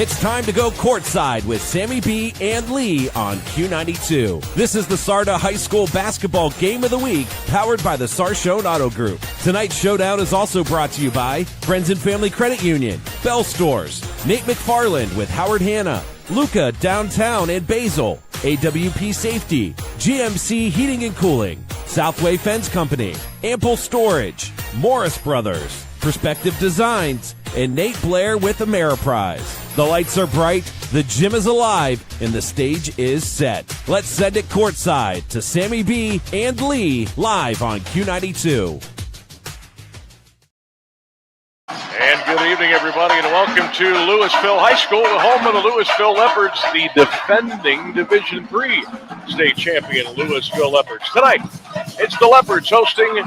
It's time to go courtside with Sammy B and Lee on Q92. This is the Sarda High School Basketball Game of the Week, powered by the Sarshone Auto Group. Tonight's showdown is also brought to you by Friends and Family Credit Union, Bell Stores, Nate McFarland with Howard Hanna, Luca Downtown and Basil, AWP Safety, GMC Heating and Cooling, Southway Fence Company, Ample Storage, Morris Brothers, Perspective Designs, and Nate Blair with Ameriprise. The lights are bright, the gym is alive, and the stage is set. Let's send it courtside to Sammy B and Lee live on Q92. And good evening, everybody, and welcome to Louisville High School, the home of the Louisville Leopards, the defending Division III state champion Louisville Leopards. Tonight, it's the Leopards hosting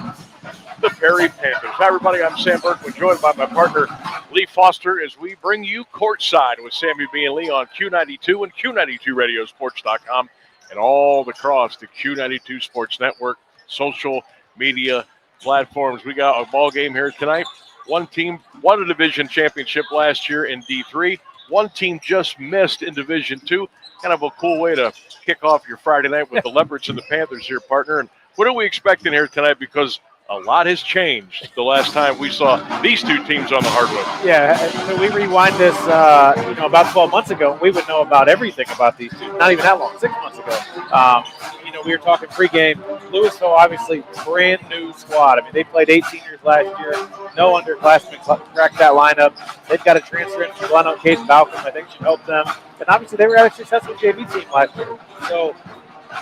the Perry Panthers. Hi, everybody. I'm Sam Berkman, joined by my partner, Lee Foster, as we bring you courtside with Sammy B and Lee on Q92 and Q92radiosports.com and all across the Q92 Sports Network social media platforms. We got a ball game here tonight. One team won a division championship last year in D3. One team just missed in Division II. Kind of a cool way to kick off your Friday night with the Leopards and the Panthers here, partner. And what are we expecting here tonight? Because a lot has changed the last time we saw these two teams on the hardwood. Yeah, so we rewind this, about 12 months ago. We would know about everything about these two. Not even that long, 6 months ago. We were talking pregame. Louisville, obviously, brand new squad. I mean, they played 8 seniors last year. No underclassmen cracked that lineup. They've got a transfer in from Glen Oak, Case Malcolm. I think should help them. And obviously, they were at a successful JV team last year. So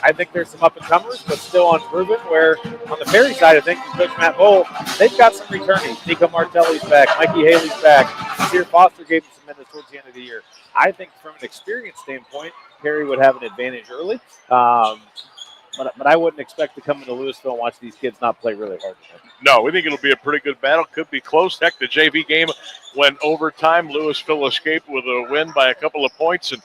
I think there's some up-and-comers, but still unproven, where on the Perry side of things, Coach Matt Bowl, they've got some returnees. Nico Martelli's back. Mikey Haley's back. Sear Foster gave him some minutes towards the end of the year. I think from an experience standpoint, Perry would have an advantage early. But I wouldn't expect to come into Louisville and watch these kids not play really hard. No, we think it'll be a pretty good battle. Could be close. Heck, the JV game went overtime. Louisville escaped with a win by a couple of points. And,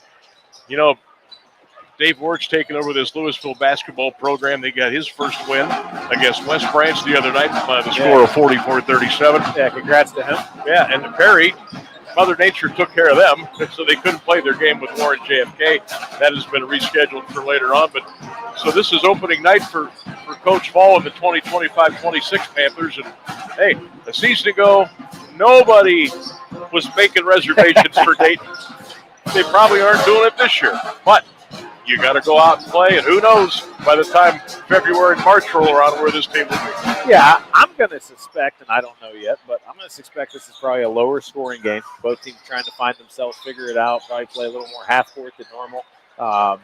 Dave Ward's taken over this Louisville basketball program. They got his first win against West Branch the other night by the score of 44-37. Yeah, congrats to him. Yeah, and the Perry, Mother Nature took care of them, so they couldn't play their game with Warren JFK. That has been rescheduled for later on. But so this is opening night for Coach Ball and the 2025-26 Panthers. And, hey, a season ago, nobody was making reservations for Dayton. They probably aren't doing it this year. But you got to go out and play, and who knows by the time February and March roll around where this team will be. Yeah, I'm going to suspect, and I don't know yet, but I'm going to suspect this is probably a lower scoring game. Both teams trying to find themselves, figure it out, probably play a little more half court than normal. But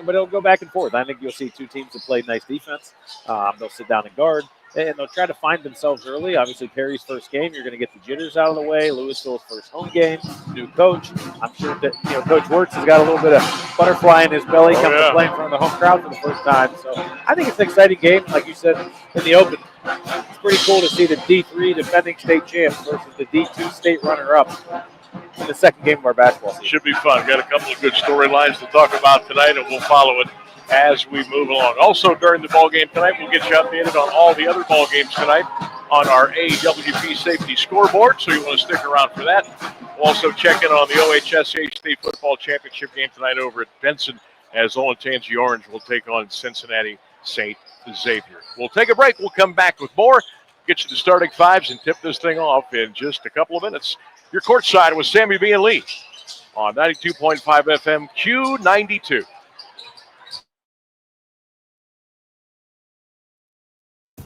it'll go back and forth. I think you'll see two teams that play nice defense. They'll sit down and guard, and they'll try to find themselves early. Obviously, Perry's first game, you're going to get the jitters out of the way. Louisville's first home game, new coach. I'm sure that Coach Wirtz has got a little bit of butterfly in his belly coming to play in front of the home crowd for the first time. So I think it's an exciting game, like you said in the open. It's pretty cool to see the D3 defending state champs versus the D2 state runner-up in the second game of our basketball season. Should be fun. Got a couple of good storylines to talk about tonight, and we'll follow it as we move along. Also, during the ball game tonight, we'll get you updated on all the other ball games tonight on our AWP safety scoreboard, so you want to stick around for that. We'll also check in on the OHSAA State Football Championship game tonight over at Benson, as Olentangy Orange will take on Cincinnati St. Xavier. We'll take a break. We'll come back with more. Get you the starting fives and tip this thing off in just a couple of minutes. Your courtside with Sammy B and Lee on 92.5 FM Q92.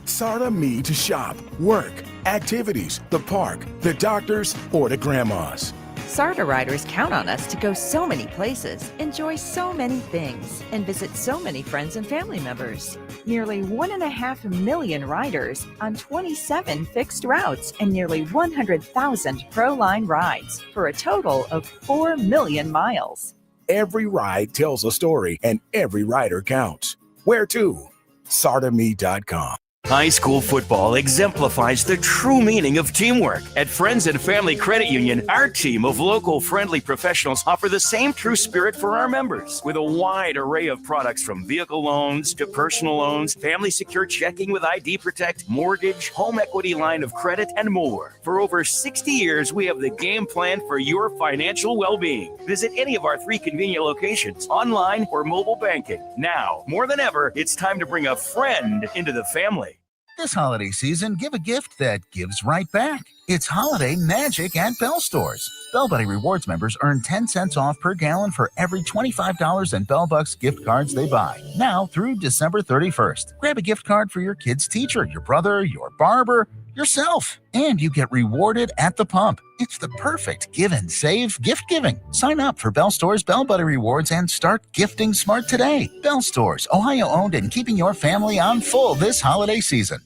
Sarda me to shop, work, activities, the park, the doctors, or to grandma's. Sarda riders count on us to go so many places, enjoy so many things, and visit so many friends and family members. Nearly 1.5 million riders on 27 fixed routes and nearly 100,000 ProLine rides for a total of 4 million miles. Every ride tells a story and every rider counts. Where to? SardaMe.com. High school football exemplifies the true meaning of teamwork. At Friends and Family Credit Union, our team of local friendly professionals offer the same true spirit for our members with a wide array of products from vehicle loans to personal loans, family secure checking with ID Protect, mortgage, home equity line of credit, and more. For over 60 years, we have the game plan for your financial well-being. Visit any of our 3 convenient locations, online or mobile banking. Now, more than ever, it's time to bring a friend into the family. This holiday season, give a gift that gives right back. It's holiday magic at Bell Stores. Bell Buddy Rewards members earn 10 cents off per gallon for every $25 in Bell Bucks gift cards they buy. Now through December 31st. Grab a gift card for your kid's teacher, your brother, your barber, yourself. And you get rewarded at the pump. It's the perfect give and save gift giving. Sign up for Bell Stores Bell Buddy Rewards and start gifting smart today. Bell Stores, Ohio owned and keeping your family on full this holiday season.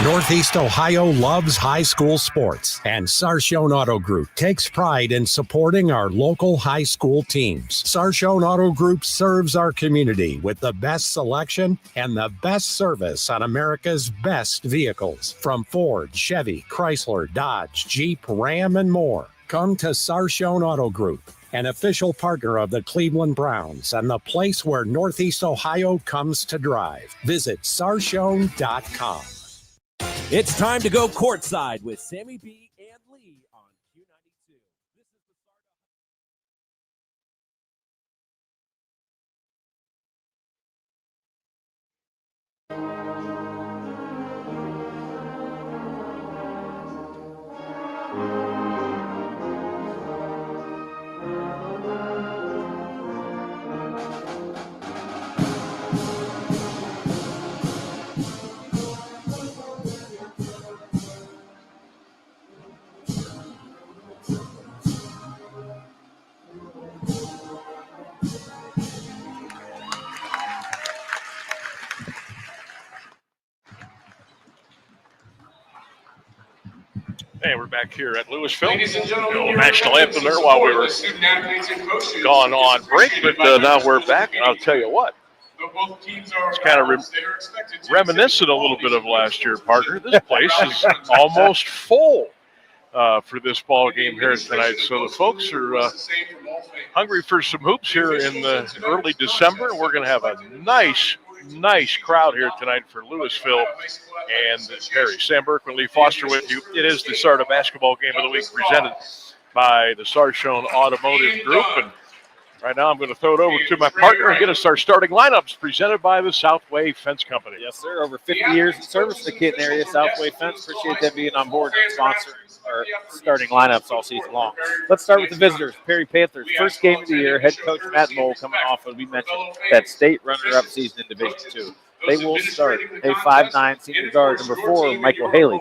Northeast Ohio loves high school sports, and Sarshone Auto Group takes pride in supporting our local high school teams. Sarshone Auto Group serves our community with the best selection and the best service on America's best vehicles, from Ford, Chevy, Chrysler, Dodge, Jeep, Ram, and more. Come to Sarshone Auto Group, an official partner of the Cleveland Browns and the place where Northeast Ohio comes to drive. Visit sarshone.com. It's time to go courtside with Sammy B and Lee on Q92. This is the start of Hey, we're back here at Louisville. The national anthem there while we were gone on break, but now we're back, and I'll tell you what. It's kind of reminiscent a little bit of last year, Parker. This place is almost full for this ball game here tonight. So the folks are hungry for some hoops here in the early December. We're going to have a nice crowd here tonight for Louisville and Perry. Sam Berkman, Lee Foster with you. It is the Sarda Basketball Game of the Week presented by the Sarshone Automotive Group. And right now I'm going to throw it over to my partner and get us our starting lineups presented by the Southway Fence Company. Yes, sir. Over 50 years of service in the Kitten area. Southway Fence. Appreciate them being on board and sponsoring our starting lineups all season long. Let's start with the visitors. Perry Panthers, first game of the year. Head coach Matt Mole coming off, as we mentioned, that state runner-up season in Division II. They will start a 5'9" senior guard, number 4, Michael Haley.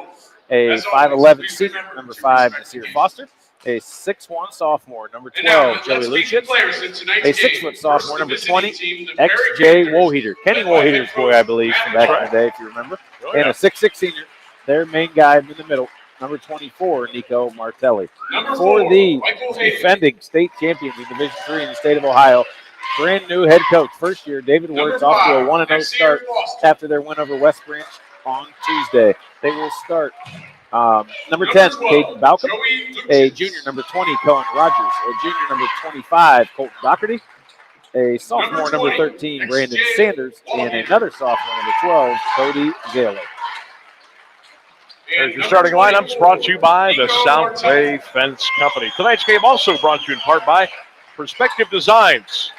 A 5'11" senior, number 5, Nasir Foster. A 6'1" sophomore, number 12, Joey Lucic. A 6' sophomore, number 20, XJ Woheater. Kenny Woheater's boy, I believe, from back in the day, if you remember. And a 6'6" senior, their main guy in the middle, number 24, Nico Martelli. For the defending state champions in Division III in the state of Ohio, brand new head coach, first year, David Wirtz, off to a 1-0 start after their win over West Branch on Tuesday. They will start number 10, Caden Balcom, a junior, number 20, Cohen Rogers, a junior, number 25, Colton Doherty, a sophomore, number 13, Brandon Sanders, and another sophomore, number 12, Cody Gaylor. There's your starting lineups brought to you by the Southway Fence Company. Tonight's game also brought to you in part by Perspective Designs,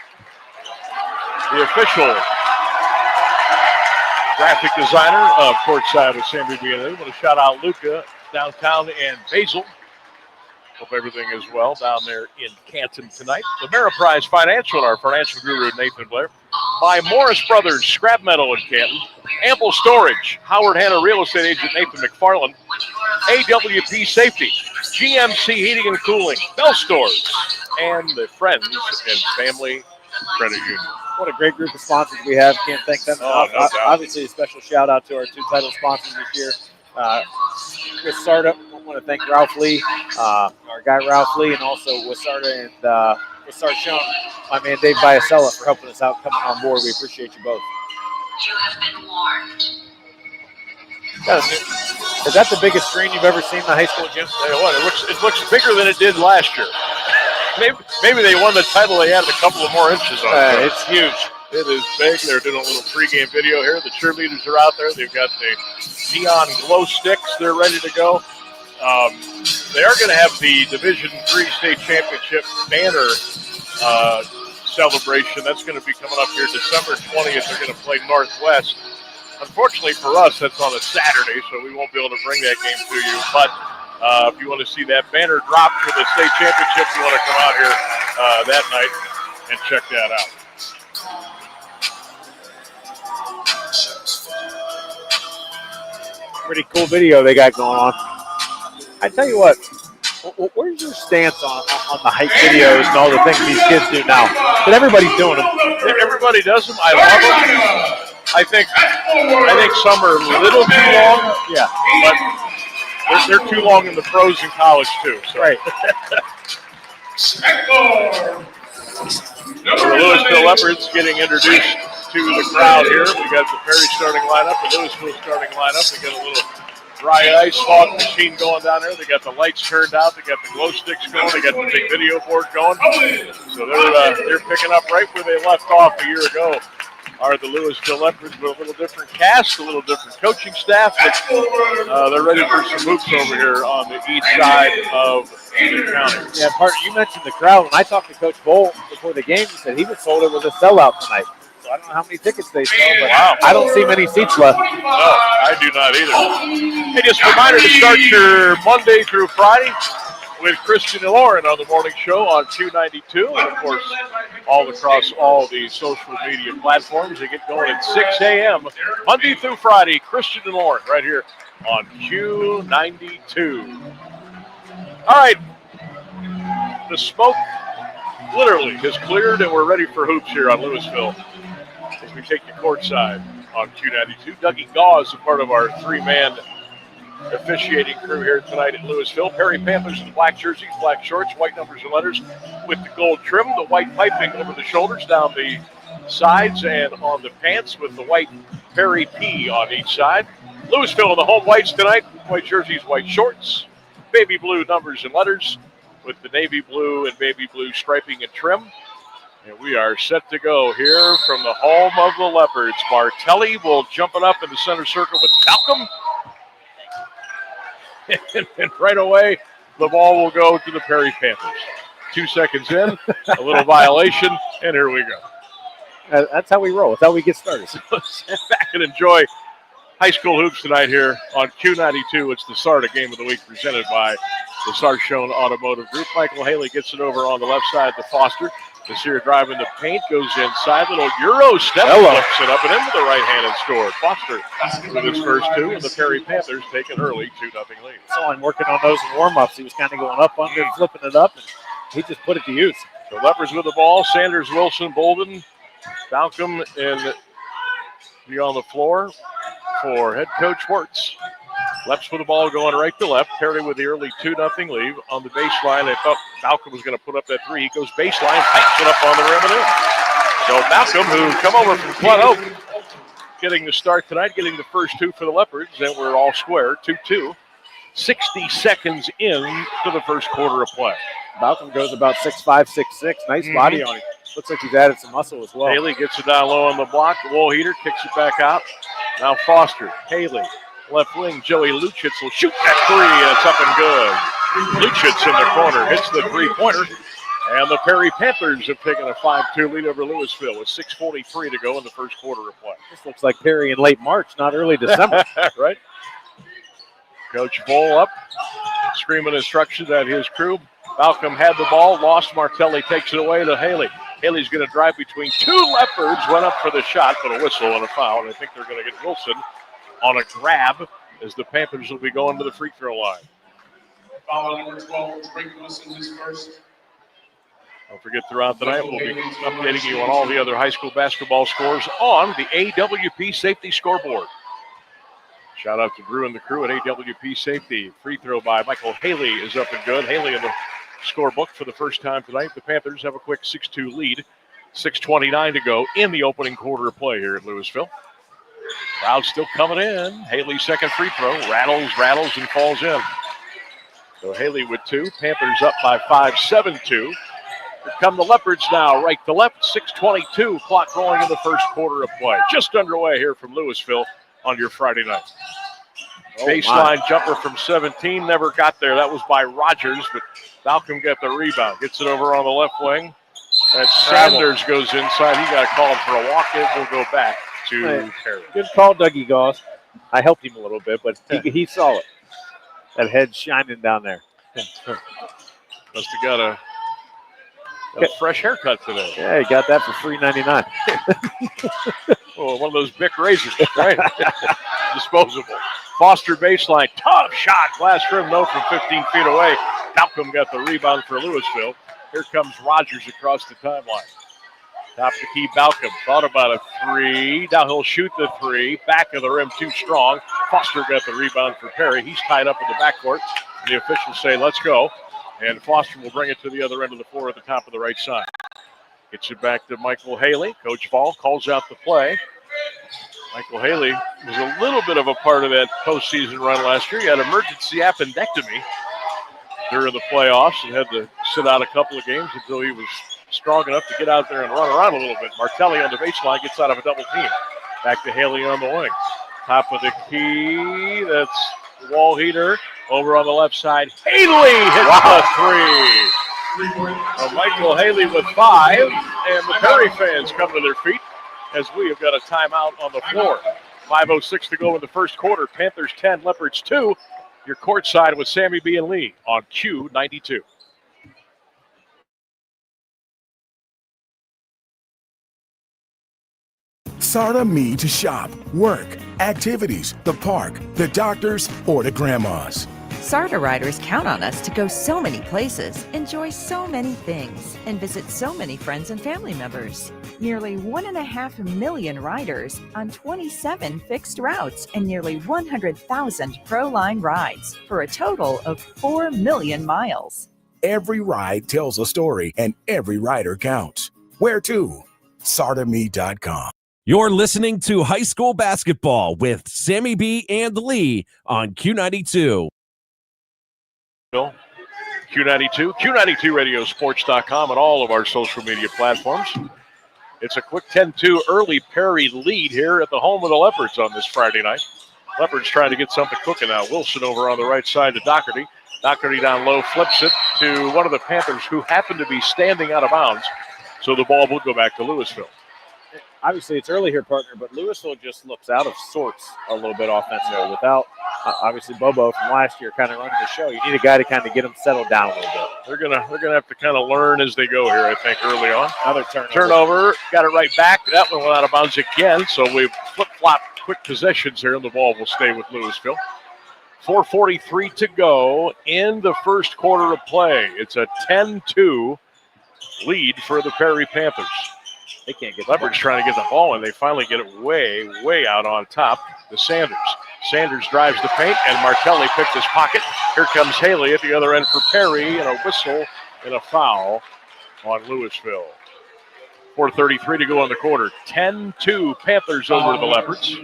the official graphic designer of Courtside with Sammy B Lee. I want to shout out Luca downtown and Basil. Hope everything is well down there in Canton tonight. The Ameriprise Financial, our financial guru, Nathan Blair. By Morris Brothers, Scrap Metal in Canton. Ample Storage, Howard Hanna Real Estate Agent Nathan McFarland. AWP Safety, GMC Heating and Cooling, Bell Stores, and the Friends and Family Credit Union. What a great group of sponsors we have. Can't thank them enough. No doubt. Obviously, a special shout out to our 2 title sponsors this year. With Sarda, I want to thank Ralph Lee, our guy Ralph Lee, and also with Sarda and with Sarshone, my man Dave Biasella for helping us out, coming on board. We appreciate you both. You have been warned. Is that the biggest screen you've ever seen in the high school gym? Tell you what, it looks bigger than it did last year. Maybe they won the title. They added a couple of more inches on it. It's huge. It is big. They're doing a little pregame video here. The cheerleaders are out there. They've got the neon glow sticks. They're ready to go. They are going to have the Division III state championship banner celebration. That's going to be coming up here December 20th. They're going to play Northwest. Unfortunately for us, that's on a Saturday, so we won't be able to bring that game to you. But if you want to see that banner drop for the state championship, you want to come out here that night and check that out. Pretty cool video they got going on. I tell you what, where's your stance on the hype videos and all the things these kids do now? But everybody's doing them. Everybody does them. I love them. I think some are a little too long. Yeah. But they're too long in the pros in college too. So. Right. The Louisville Leopards getting introduced to the crowd here. We got the Perry starting lineup, the Louisville starting lineup. They got a little dry ice fog machine going down there. They got the lights turned out. They got the glow sticks going. They got the big video board going. So they're picking up right where they left off a year ago. Are the Louisville Leopards with a little different cast, a little different coaching staff. But, they're ready for some hoops over here on the east side of the county. Yeah, partner, you mentioned the crowd. When I talked to Coach Bowl before the game, he said he was told it was a sellout tonight. So I don't know how many tickets they sold, but I don't see many seats left. No, I do not either. Hey, just a reminder to start your Monday through Friday with Christian and Lauren on the morning show on Q92, and of course, all across all the social media platforms. They get going at 6 a.m. Monday through Friday. Christian and Lauren right here on Q92. All right, the smoke literally has cleared, and we're ready for hoops here on Louisville as we take you courtside on Q92. Dougie Gaw is a part of our three-man officiating crew here tonight at Louisville. Perry Panthers in the black jerseys, black shorts, white numbers and letters with the gold trim, the white piping over the shoulders, down the sides, and on the pants with the white Perry P on each side. Louisville in the home whites tonight, white jerseys, white shorts, baby blue numbers and letters with the navy blue and baby blue striping and trim. And we are set to go here from the home of the Leopards. Martelli will jump it up in the center circle with Malcolm. And right away, the ball will go to the Perry Panthers. 2 seconds in, a little violation, and here we go. That's how we roll. That's how we get started. So sit back and enjoy high school hoops tonight here on Q92. It's the SARTA Game of the Week presented by the Sarshone Automotive Group. Michael Haley gets it over on the left side to Foster. Desir driving the paint, goes inside, little Euro step, flips it up and into the right-handed score. Foster with his first two, and the Perry Panthers take an early 2-0 lead. Saw him working on those in warm-ups. He was kind of going up under, flipping it up, and he just put it to use. So Leopards with the ball, Sanders, Wilson, Bolden, Malcolm, and be on the floor for head coach Wirtz. Leps with the ball going right to left. Perry with the early 2-0 lead on the baseline. They thought Malcolm was going to put up that three. He goes baseline, pipes it up on the rim and in. So Malcolm, who come over from Glen Oak, getting the start tonight, getting the first two for the Leopards. Then we're all square, 2-2. 60 seconds in to the first quarter of play. Malcolm goes about 6'5", 6'6". Nice body on him. Looks like he's added some muscle as well. Haley gets it down low on the block. The wall heater kicks it back out. Now Foster, Haley. Left wing, Joey Luchitz will shoot that three, and it's up and good. Luchitz in the corner, hits the three-pointer, and the Perry Panthers have taken a 5-2 lead over Louisville with 6:43 to go in the first quarter of play. This looks like Perry in late March, not early December. Right? Coach Bull up, screaming instructions at his crew. Malcolm had the ball, lost. Martelli takes it away to Haley. Haley's going to drive between two Leopards, went up for the shot, but a whistle and a foul, and I think they're going to get Wilson on a grab as the Panthers will be going to the free throw line. Foul number 12, Drake Wilson is first. Don't forget, throughout the night, we'll be updating you on all the other high school basketball scores on the AWP Safety Scoreboard. Shout out to Drew and the crew at AWP Safety. Free throw by Michael Haley is up and good. Haley in the scorebook for the first time tonight. The Panthers have a quick 6-2 lead. 6:29 to go in the opening quarter of play here at Louisville. Crowd still coming in. Haley's second free throw. Rattles, and falls in. So Haley with 2. Panthers up by 5, 7-2. Here come the Leopards now, right to left. 6:22 clock going in the first quarter of play. Just underway here from Louisville on your Friday night. Baseline jumper from 17, never got there. That was by Rogers, but Malcolm got the rebound. Gets it over on the left wing. And Sanders goes inside. He got called for a walk. It will go back to Perry. Good call, Dougie Goss. I helped him a little bit, but he saw it. That head shining down there. Must have got a fresh haircut today. Yeah, he got that for $3.99. Oh, one of those Bic razors, right? Disposable. Foster baseline, tough shot. Glass rim, no, from 15 feet away. Malcolm got the rebound for Louisville. Here comes Rogers across the timeline. Top the key, Malcolm. Thought about a 3. Now he'll shoot the 3. Back of the rim, too strong. Foster got the rebound for Perry. He's tied up in the backcourt. The officials say, let's go. And Foster will bring it to the other end of the floor at the top of the right side. Gets it back to Michael Haley. Coach Ball calls out the play. Michael Haley was a little bit of a part of that postseason run last year. He had emergency appendectomy during the playoffs and had to sit out a couple of games until he was strong enough to get out there and run around a little bit. Martelli on the baseline gets out of a double team. Back to Haley on the wing. Top of the key. That's the wall heater. Over on the left side. Haley hits the 3. So Michael Haley with 5. And the Perry fans come to their feet as we have got a timeout on the floor. 5:06 to go in the first quarter. Panthers 10, Leopards 2. Your courtside with Sammy B Lee on Q92. SARTA Me to shop, work, activities, the park, the doctors, or the grandmas. SARTA riders count on us to go so many places, enjoy so many things, and visit so many friends and family members. Nearly 1.5 million riders on 27 fixed routes and nearly 100,000 Pro-Line rides for a total of 4 million miles. Every ride tells a story, and every rider counts. Where to? SARTAMe.com. You're listening to high school basketball with Sammy B and Lee on Q92. Q92, Q92radiosports.com, and all of our social media platforms. It's a quick 10-2 early Perry lead here at the home of the Leopards on this Friday night. Leopards trying to get something cooking now. Wilson over on the right side to Doherty. Doherty down low, flips it to one of the Panthers who happened to be standing out of bounds. So the ball will go back to Louisville. Obviously, it's early here, partner, but Louisville just looks out of sorts a little bit offensively. Without, obviously, Bobo from last year kind of running the show. You need a guy to kind of get them settled down a little bit. They're gonna have to kind of learn as they go here, I think, early on. Another turnover. Got it right back. That one went out of bounds again, so we flip-flop quick possessions here, and the ball will stay with Louisville. 4:43 to go in the first quarter of play. It's a 10-2 lead for the Perry Panthers. They can't get Leopards trying to get the ball, and they finally get it way, way out on top to Sanders. Sanders drives the paint, and Martelli picked his pocket. Here comes Haley at the other end for Perry, and a whistle and a foul on Louisville. 4:33 to go in the quarter. 10-2 Panthers over the Leopards.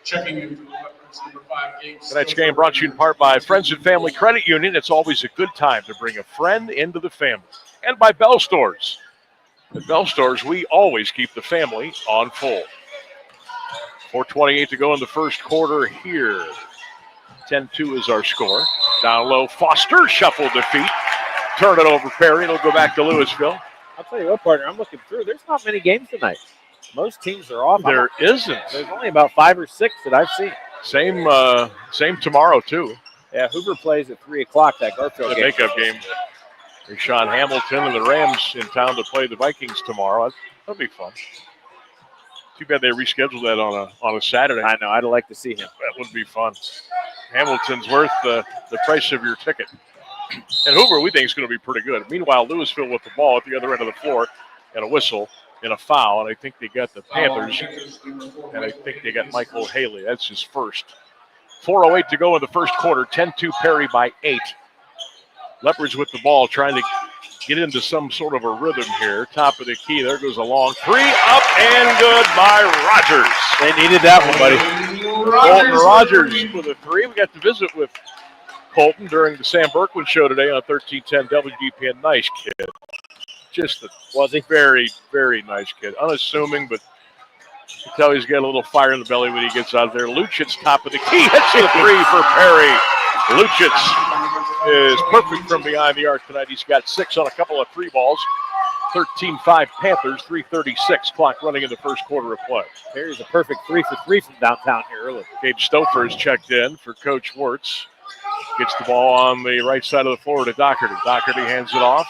Checking in for the Leopards, number 5 games. Tonight's game brought to you in part by Friends and Family Credit Union. It's always a good time to bring a friend into the family. And by Bell Stores. At Bell Stores, we always keep the family on full. 4:28 to go in the first quarter here. 10-2 is our score. Down low, Foster shuffled the feet. Turn it over Perry. It'll go back to Louisville. I'll tell you what, partner, I'm looking through. There's not many games tonight. Most teams are off. There isn't. There's only about 5 or 6 that I've seen. Same tomorrow, too. Yeah, Hoover plays at 3 o'clock, that Garfield The game. makeup game. There's Sean Hamilton and the Rams in town to play the Vikings tomorrow. That'll be fun. Too bad they rescheduled that on a Saturday. I know. I'd like to see him. That would be fun. Hamilton's worth the price of your ticket. And Hoover, we think, is going to be pretty good. Meanwhile, Louisville with the ball at the other end of the floor and a whistle and a foul. And I think they got the Panthers, and I think they got Michael Haley. That's his first. 4:08 to go in the first quarter. 10-2 Perry by 8. Leopards with the ball, trying to get into some sort of a rhythm here. Top of the key. There goes a long three. Up and good by Rogers. They needed that one, buddy. Colton Rogers with a three. We got to visit with Colton during the Sam Berkman show today on 1310 WGPN. Nice kid. Just a very, very nice kid. Unassuming, but you can tell he's got a little fire in the belly when he gets out there. Luchitz, top of the key, hits the three for Perry. Luchitz is perfect from behind the arc tonight. He's got 6 on a couple of 3 balls. 13-5 Panthers, 3:36 clock running in the first quarter of play. Perry's a perfect 3 for 3 from downtown here early. Gabe Stouffer is checked in for Coach Wirtz. Gets the ball on the right side of the floor to Doherty. Doherty hands it off.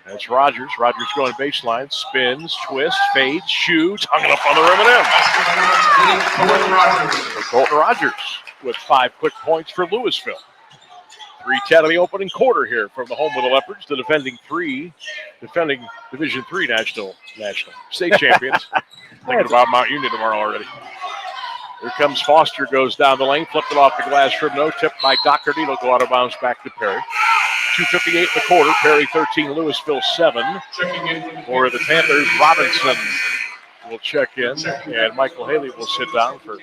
That's Rogers. Rogers going baseline, spins, twists, fades, shoots, hung it up on the rim and in. Colton Rogers with 5 quick points for Louisville. 3:10 of the opening quarter here from the home of the Leopards, the defending Division III national state champions. Thinking about Mount Union tomorrow already. Here comes Foster, goes down the lane, flipped it off the glass from no, tipped by Doherty. It'll go out of bounds back to Perry. 2:58 in the quarter. Perry 13, Louisville 7. For the Panthers, Robinson will check in, and Michael Haley will sit down for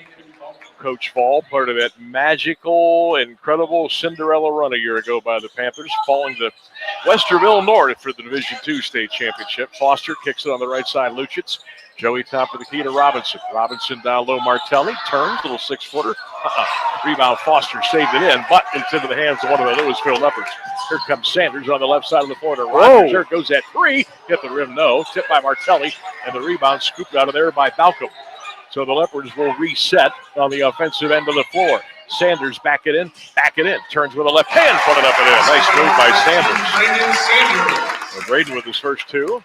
Coach Fall, part of that magical, incredible Cinderella run a year ago by the Panthers, falling to Westerville North for the Division II state championship. Foster kicks it on the right side, Luchitz. Joey top of the key to Robinson. Robinson down low, Martelli turns, little 6-footer. Rebound, Foster saved it in, but it's into the hands of one of the Louisville Leopards. Here comes Sanders on the left side of the floor to Rogers. There goes that three. Hit the rim, no. Tipped by Martelli, and the rebound scooped out of there by Balcom. So the Leopards will reset on the offensive end of the floor. Sanders back it in. Turns with a left hand, put it up and in. Nice move by Sanders. Braden with his first 2.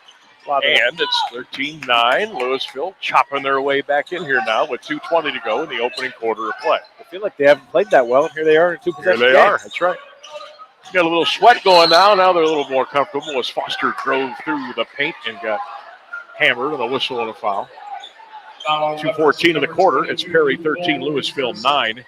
And it's 13-9. Louisville chopping their way back in here now with 2:20 to go in the opening quarter of play. I feel like they haven't played that well, and here they are in 2 possession Here they are. That's right. Got a little sweat going now. Now they're a little more comfortable as Foster drove through the paint and got hammered on a whistle and a foul. 2:14 of the quarter. It's Perry 13, Louisville 9.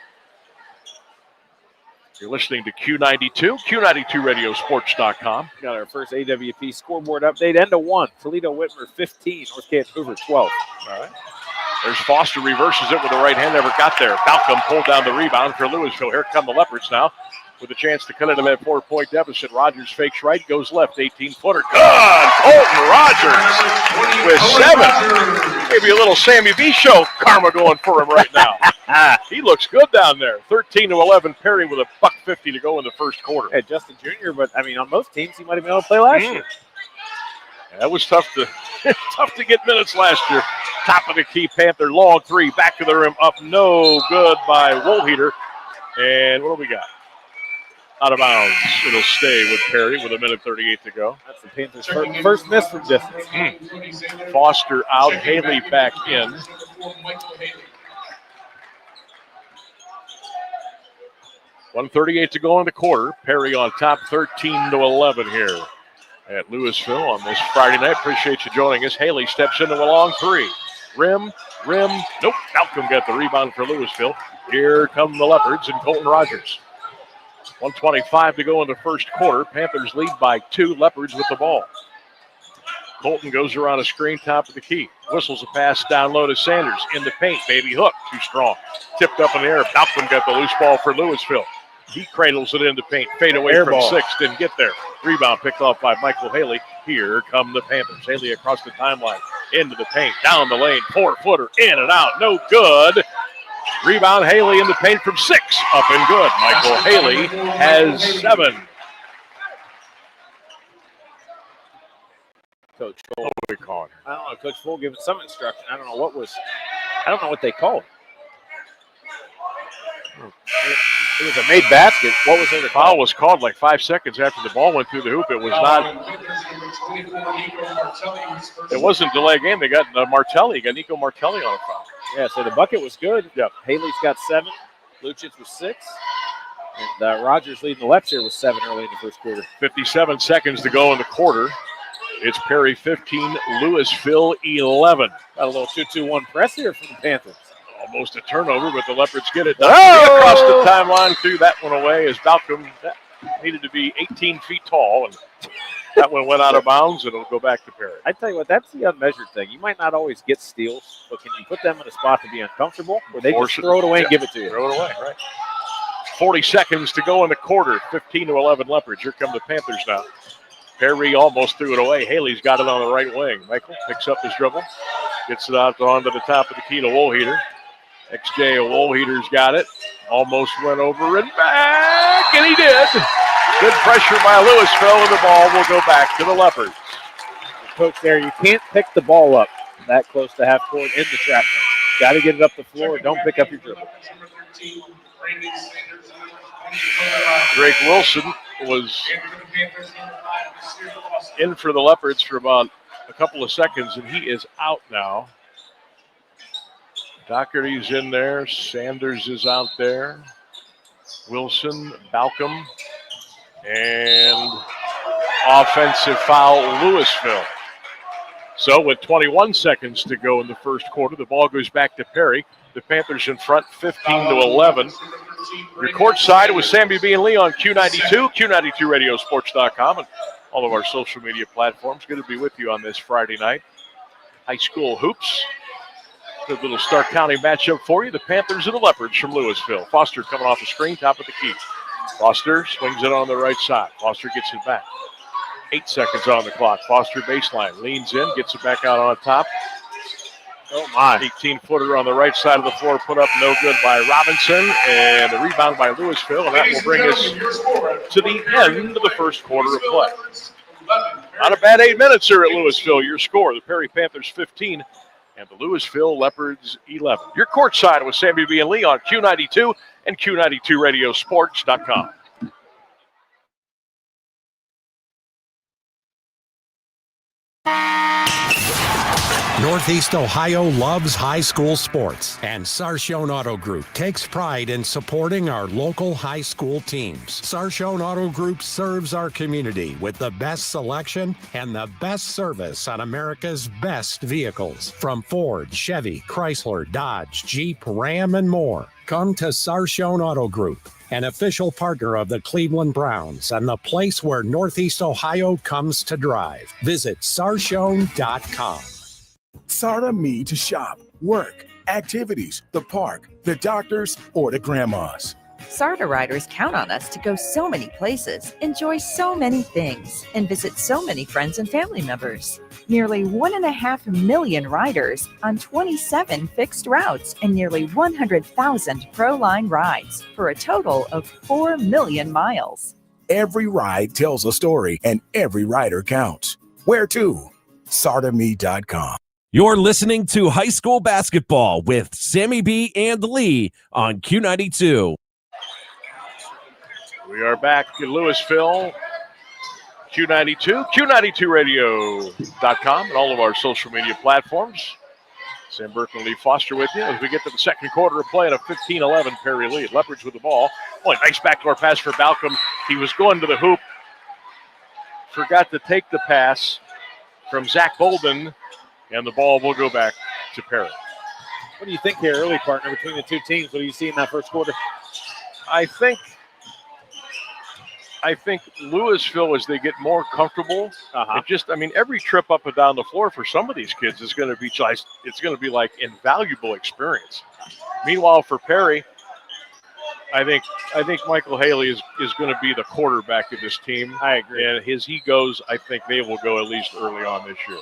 You're listening to Q92, Q92radiosports.com. Got our first AWP scoreboard update. End of 1. Toledo Whitmer 15, North Cape Hoover 12. All right. There's Foster, reverses it with the right hand, never got there. Balcom pulled down the rebound for Louisville. Here come the Leopards now with a chance to cut into that 4-point deficit. Rogers fakes right, goes left, 18-footer. Good! Colton Rogers with 7. Maybe a little Sammy B show karma going for him right now. He looks good down there. 13-11, Perry with a $1.50 to go in the first quarter. Yeah, Justin Jr., but I mean, on most teams, he might have been able to play last year. Yeah, that was tough to get minutes last year. Top of the key, Panther, long 3, back to the rim, up, no good by Woolheater. And what do we got? Out of bounds. It'll stay with Perry with 1:38 to go. That's the Panthers' first miss from distance. Foster out, Haley back in. $1:38 to go in the quarter. Perry on top, 13-11 here at Louisville on this Friday night. Appreciate you joining us. Haley steps into a long 3. Rim. Nope. Malcolm got the rebound for Louisville. Here come the Leopards and Colton Rogers. 1:25 to go in the first quarter. Panthers lead by 2. Leopards with the ball. Colton goes around a screen, top of the key. Whistles a pass down low to Sanders. In the paint, baby hook, too strong. Tipped up in the air. Balcom got the loose ball for Louisville. He cradles it into paint. Fade away from 6, didn't get there. Rebound picked off by Michael Haley. Here come the Panthers. Haley across the timeline, into the paint, down the lane, 4-footer, in and out, no good. Rebound, Haley in the paint from 6, up and good. Michael Haley has 7. Coach What Full. do we call it? I don't know. Coach Full giving some instruction. I don't know what they called. It was a made basket. What was there to call? Foul was called like 5 seconds after the ball went through the hoop. It was not. It wasn't delay game. They got Martelli. Got Nico Martelli on a foul. Yeah, so the bucket was good. Yep. Haley's got 7. Luchitz was 6. And Rogers leading the left here was 7 early in the first quarter. 57 seconds to go in the quarter. It's Perry 15, Louisville 11. Got a little 2-2-1 press here from the Panthers. Almost a turnover, but the Leopards get it. Across the timeline, threw that one away as Balcom needed to be 18 feet tall and That one went out of bounds, and it'll go back to Perry. I tell you what, that's the unmeasured thing. You might not always get steals, but can you put them in a spot to be uncomfortable, or they just throw it away and give it to you? Throw it away, right. 40 seconds to go in the quarter. 15-11 Leopards. Here come the Panthers now. Perry almost threw it away. Haley's got it on the right wing. Michael picks up his dribble, gets it out onto the top of the key to Woolheater. XJ Woolheater's got it. Almost went over and back, and he did. Good pressure by Louisville, and the ball will go back to the Leopards. Coach, there, you can't pick the ball up that close to half court in the trap zone. Got to get it up the floor. Don't pick up your dribble. Drake Wilson was in for the Leopards for about a couple of seconds, and he is out now. Doherty's in there. Sanders is out there. Wilson, Balcom, and offensive foul, Louisville. So with 21 seconds to go in the first quarter, the ball goes back to Perry. The Panthers in front, 15-11. Your courtside was Sammy B Lee on Q92, Q92radiosports.com, and all of our social media platforms. Good to be with you on this Friday night. High school hoops. Good little Stark County matchup for you. The Panthers and the Leopards from Louisville. Foster coming off the screen, top of the key. Foster swings it on the right side. Foster gets it back. 8 seconds on the clock. Foster baseline, leans in, gets it back out on top. Oh, my. 18-footer on the right side of the floor, put up no good by Robinson, and the rebound by Louisville, and that will bring us to the end of the first quarter of play. Not a bad 8 minutes here at Louisville. Your score, the Perry Panthers 15 and the Louisville Leopards 11. Your courtside with Sammy B and Lee on Q92 and Q92radiosports.com. Northeast Ohio loves high school sports, and Sarshone Auto Group takes pride in supporting our local high school teams. Sarshone Auto Group serves our community with the best selection and the best service on America's best vehicles, from Ford, Chevy, Chrysler, Dodge, Jeep, Ram, and more. Come to Sarshone Auto Group, an official partner of the Cleveland Browns and the place where Northeast Ohio comes to drive. Visit sarshone.com. SARTA me to shop, work, activities, the park, the doctors, or the grandmas. SARTA riders count on us to go so many places, enjoy so many things, and visit so many friends and family members. Nearly 1.5 million riders on 27 fixed routes and nearly 100,000 Pro-Line rides for a total of 4 million miles. Every ride tells a story, and every rider counts. Where to? SARTAme.com. You're listening to high school basketball with Sammy B and Lee on Q92. We are back in Louisville, Q92, Q92radio.com, and all of our social media platforms. Sam Burke and Lee Foster with you as we get to the second quarter of play in a 15-11 Perry lead. Leopards with the ball. Boy, nice backdoor pass for Balcom. He was going to the hoop. Forgot to take the pass from Zach Bolden, and the ball will go back to Perry. What do you think here, early partner, between the two teams? What do you see in that first quarter? I think Louisville, as they get more comfortable, every trip up and down the floor for some of these kids is going to be like invaluable experience. Meanwhile, for Perry, I think Michael Haley is going to be the quarterback of this team. I agree. And as he goes, I think they will go at least early on this year.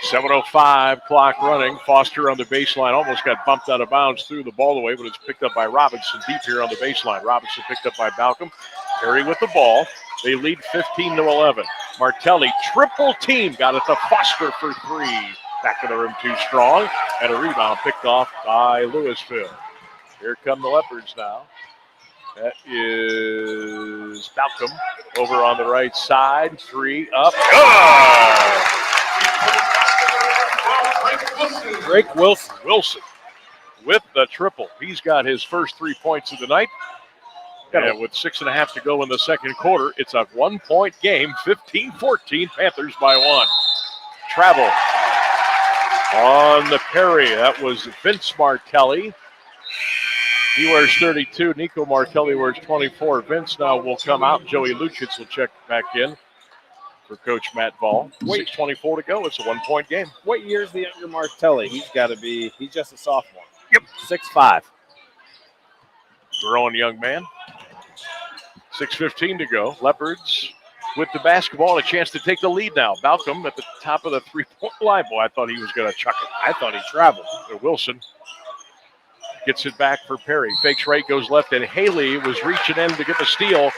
.7:05 clock running. Foster on the baseline almost got bumped out of bounds, threw the ball away, but it's picked up by Robinson deep here on the baseline. Robinson picked up by Balcom. Perry with the ball. They lead 15-11. Martelli triple team, got it to Foster for three. Back of the rim too strong, and a rebound picked off by Louisville. Here come the Leopards now. That is Balcom over on the right side. Three up. Good! Drake Wilson. Wilson with the triple. He's got his first 3 points of the night. And with 6.5 to go in the second quarter, it's a 1-point game. 15-14, Panthers by 1. Travel on the Perry. That was Vince Martelli. He wears 32. Nico Martelli wears 24. Vince now will come out. Joey Luchitz will check back in for Coach Matt Ball. 6:24 to go. It's a 1-point game. What year's the younger Martelli? He's just a sophomore. Yep. 6'5". Growing young man. 6:15 to go. Leopards with the basketball and a chance to take the lead now. Balcom at the top of the three-point line. Boy, I thought he was going to chuck it. I thought he traveled. Wilson gets it back for Perry. Fakes right, goes left, and Haley was reaching in to get the steal,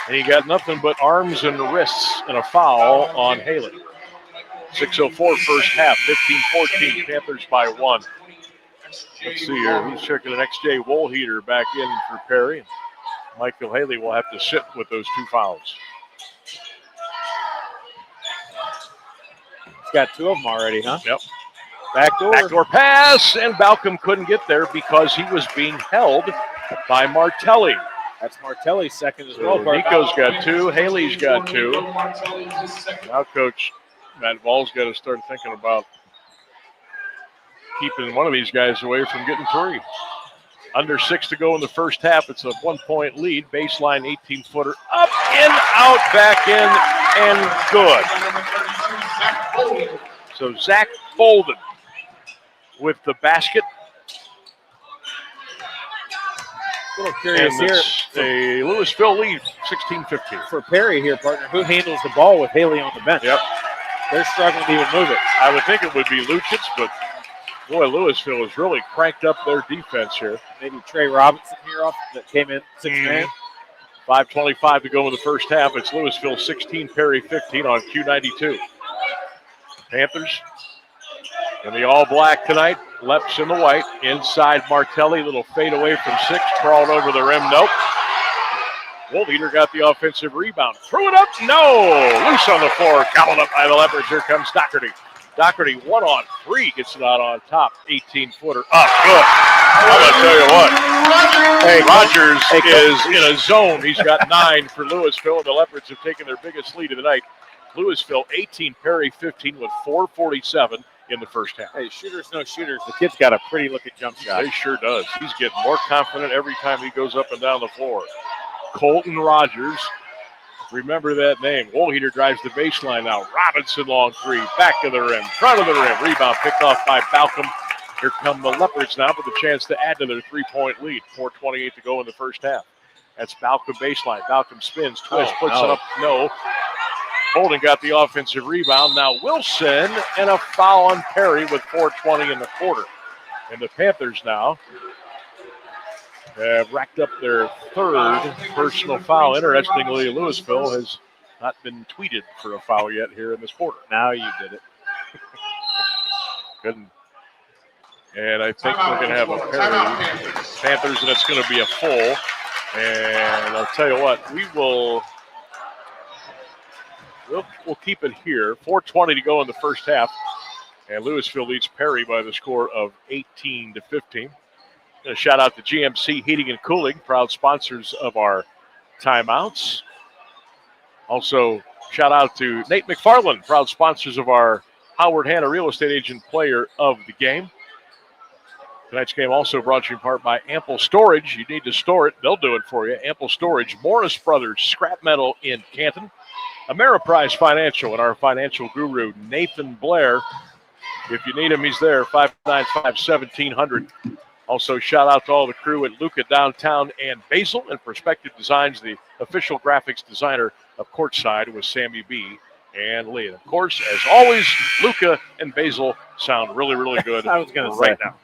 and he got nothing but arms and wrists and a foul on Haley. 6:04 first half, 15-14, Panthers by 1. Let's see here. He's checking an XJ Woolheater back in for Perry. Michael Haley will have to sit with those 2 fouls. He's got 2 of them already, huh? Yep. Backdoor pass, and Balcom couldn't get there because he was being held by Martelli. That's Martelli's second as well. Nico's got 2. Haley's got 2. Now Coach Matt Ball's got to start thinking about keeping one of these guys away from getting 3. Under 6 to go in the first half. It's a 1-point lead. Baseline 18-footer. Up, in, out, back in, and good. So Zach Bolden with the basket. A little curious here. A Louisville lead, 16-15. For Perry here, partner, who handles the ball with Haley on the bench? Yep. They're struggling to even move it. I would think it would be Luchitz, but boy, Louisville has really cranked up their defense here. Maybe Trey Robinson here off that came in 6-man. 5:25 to go in the first half. It's Louisville 16, Perry 15 on Q92. Panthers in the all-black tonight. Leps in the white. Inside Martelli. Little fade away from 6. Crawled over the rim. Nope. Woolheater got the offensive rebound. Threw it up. No. Loose on the floor. Gobbled up by the Leopards. Here comes Doherty. Doherty 1-on-3. Gets it out on top. 18-footer. Up. Good. I'm going to tell you what. Hey, Rogers is in a zone. He's got 9 for Louisville, and the Leopards have taken their biggest lead of the night. Louisville 18, Perry 15 with 4:47 in the first half. Hey, shooters, no shooters. The kid's got a pretty looking jump shot. He sure does. He's getting more confident every time he goes up and down the floor. Colton Rogers. Remember that name. Woolheater drives the baseline now. Robinson long 3. Back of the rim. Front of the rim. Rebound picked off by Balcom. Here come the Leopards now with a chance to add to their 3-point lead. 4:28 to go in the first half. That's Balcom baseline. Balcom spins, twists, puts it up. No. Bolden got the offensive rebound. Now Wilson and a foul on Perry with 4:20 in the quarter. And the Panthers now have racked up their 3rd personal foul. Interestingly, Louisville has not been tweeted for a foul yet here in this quarter. Now you did it. Good. And I think we're going to have a Perry Panthers, and it's going to be a full. And I'll tell you what, we'll keep it here. 4:20 to go in the first half. And Louisville leads Perry by the score of 18-15. A shout out to GMC Heating and Cooling, proud sponsors of our timeouts. Also, shout out to Nate McFarland, proud sponsors of our Howard Hanna Real Estate Agent Player of the Game. Tonight's game also brought to you in part by Ample Storage. You need to store it, they'll do it for you. Ample Storage, Morris Brothers, Scrap Metal in Canton. Ameriprise Financial and our financial guru, Nathan Blair. If you need him, he's there, 595-1700. Also, shout out to all the crew at Luca Downtown and Basil and Perspective Designs, the official graphics designer of Courtside with Sammy B and Lee. And of course, as always, Luca and Basil sound really, really good I was going to right say, now.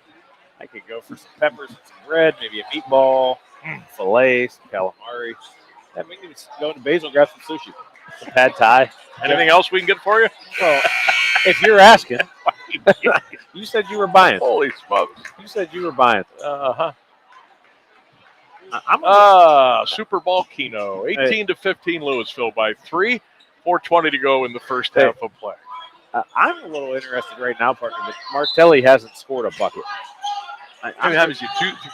I could go for some peppers and some bread, maybe a meatball, filet, some calamari. Yeah, we can just go to Basil and grab some sushi, some pad thai. Anything else we can get for you? Well, if you're asking, you said you were buying. Holy smokes. You said you were buying. Uh-huh. I'm Super Bowl Keno. 18-15 Louisville by 3. 4:20 to go in the first half of play. I'm a little interested right now, partner, but Martelli hasn't scored a bucket. How many times?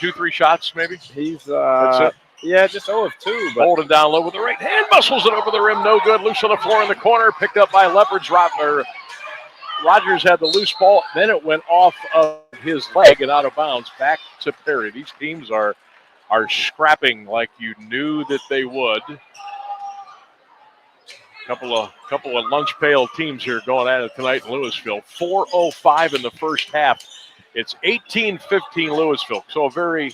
Two, 3 shots, maybe? He's, That's it. yeah, just 0 of 2. But holding down low with the right hand, muscles it over the rim, no good. Loose on the floor in the corner, picked up by Leopards. Rogers had the loose ball, then it went off of his leg and out of bounds back to Perry. These teams are scrapping like you knew that they would. Couple of lunch pail teams here going at it tonight in Louisville. 4:05 in the first half. It's 18-15 Louisville. So a very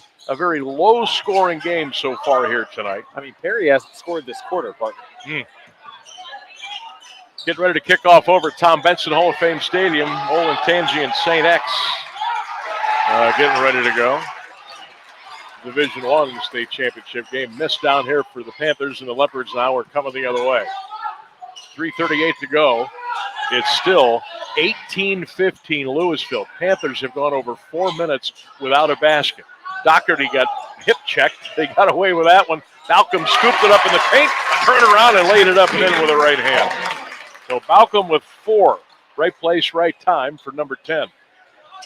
low-scoring game so far here tonight. I mean, Perry hasn't scored this quarter, partner. Getting ready to kick off over at Tom Benson Hall of Fame Stadium. Olentangy and St. X getting ready to go. Division I state championship game. Missed down here for the Panthers, and the Leopards now are coming the other way. 3:38 to go. It's still 18-15 Louisville. Panthers have gone over 4 minutes without a basket. Doherty got hip checked. They got away with that one. Balcom scooped it up in the paint, turned around and laid it up and in with a right hand. So Balcom with 4. Right place, right time for number 10.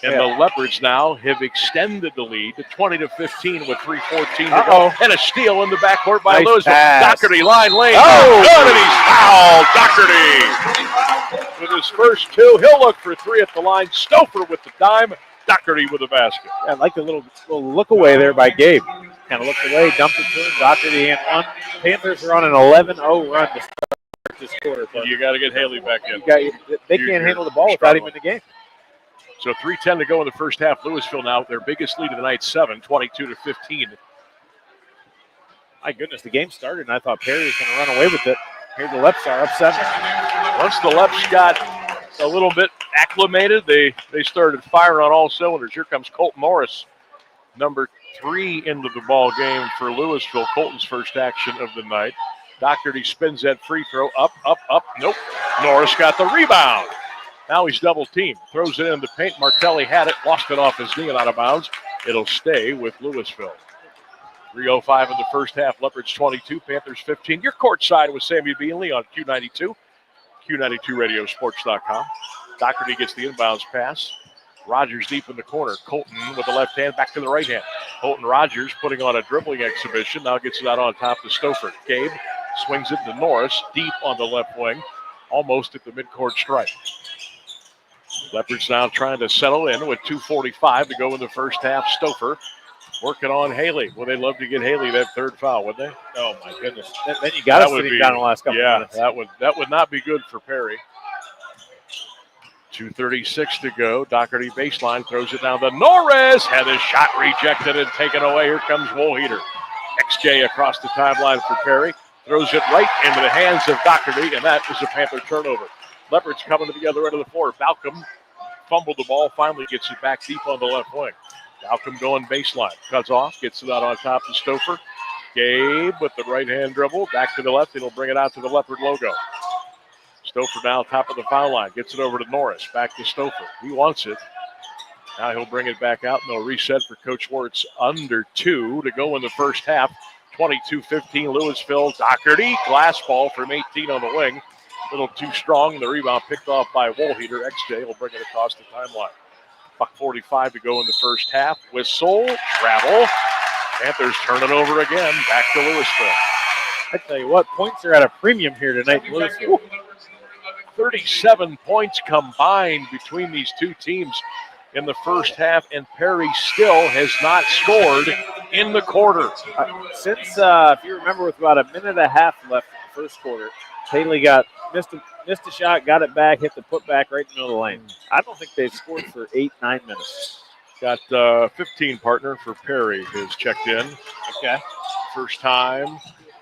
And the Leopards now have extended the lead to 20-15 with 3:14 to go. And a steal in the backcourt by Louisville. Doherty, line lane. Good, and he's fouled. Doherty with his first 2. He'll look for 3 at the line. Stouffer with the dime. Doherty with the basket. Yeah, I like the little look away there by Gabe. Kind of looked away, dumped it to him. Doherty and 1. Panthers are on an 11-0 run to start this quarter. You got to get Haley back in. They can't handle the ball without him in the game. So 3:10 to go in the first half. Louisville now, their biggest lead of the night, 7, 22-15. My goodness, the game started, and I thought Perry was going to run away with it. Here the Leps are up 7. Once the Leps got a little bit acclimated, they started firing on all cylinders. Here comes Colton Norris, number 3 into the ball game for Louisville. Colton's first action of the night. Doherty spins that free throw. Up. Nope. Norris got the rebound. Now he's double teamed. Throws it in the paint. Martelli had it. Lost it off his knee and out of bounds. It'll stay with Louisville. 3:05 in the first half. Leopards 22, Panthers 15. You're courtside with Sammy B Lee on Q92. Q92radiosports.com. Doherty gets the inbounds pass. Rogers deep in the corner. Colton with the left hand back to the right hand. Colton Rogers putting on a dribbling exhibition. Now gets it out on top to Stouffer. Gabe swings it to Norris deep on the left wing. Almost at the midcourt stripe. Leopards now trying to settle in with 2:45 to go in the first half. Stouffer working on Haley. Well, they'd love to get Haley that third foul, wouldn't they? Oh, my goodness. Then you got to sit him down the last couple minutes. Yeah, that would not be good for Perry. 2:36 to go. Doherty baseline throws it down to Norris. Had his shot rejected and taken away. Here comes Wohlheater. XJ across the timeline for Perry. Throws it right into the hands of Doherty, and that is a Panther turnover. Leopards coming to the other end of the floor. Balcom fumbled the ball, finally gets it back deep on the left wing. Balcom going baseline. Cuts off, gets it out on top to Stouffer. Gabe with the right-hand dribble. Back to the left, and he'll bring it out to the Leopard logo. Stouffer now top of the foul line. Gets it over to Norris. Back to Stouffer. He wants it. Now he'll bring it back out, and they'll reset for Coach Wirtz. Under 2 to go in the first half. 22-15 Louisville. Doherty, glass ball from 18 on the wing. A little too strong. The rebound picked off by Wohlheater. XJ will bring it across the timeline. $1:45 to go in the first half. Whistle, travel. Panthers turn it over again. Back to Louisville. I tell you what, points are at a premium here tonight in Louisville. 37 points combined between these two teams in the first half, and Perry still has not scored in the quarter. Since, if you remember, with about a minute and a half left in the first quarter, Haley missed a shot, got it back, hit the putback right in the middle of the lane. I don't think they've scored for 8-9 minutes. Got 15 partner for Perry has checked in. Okay. First time.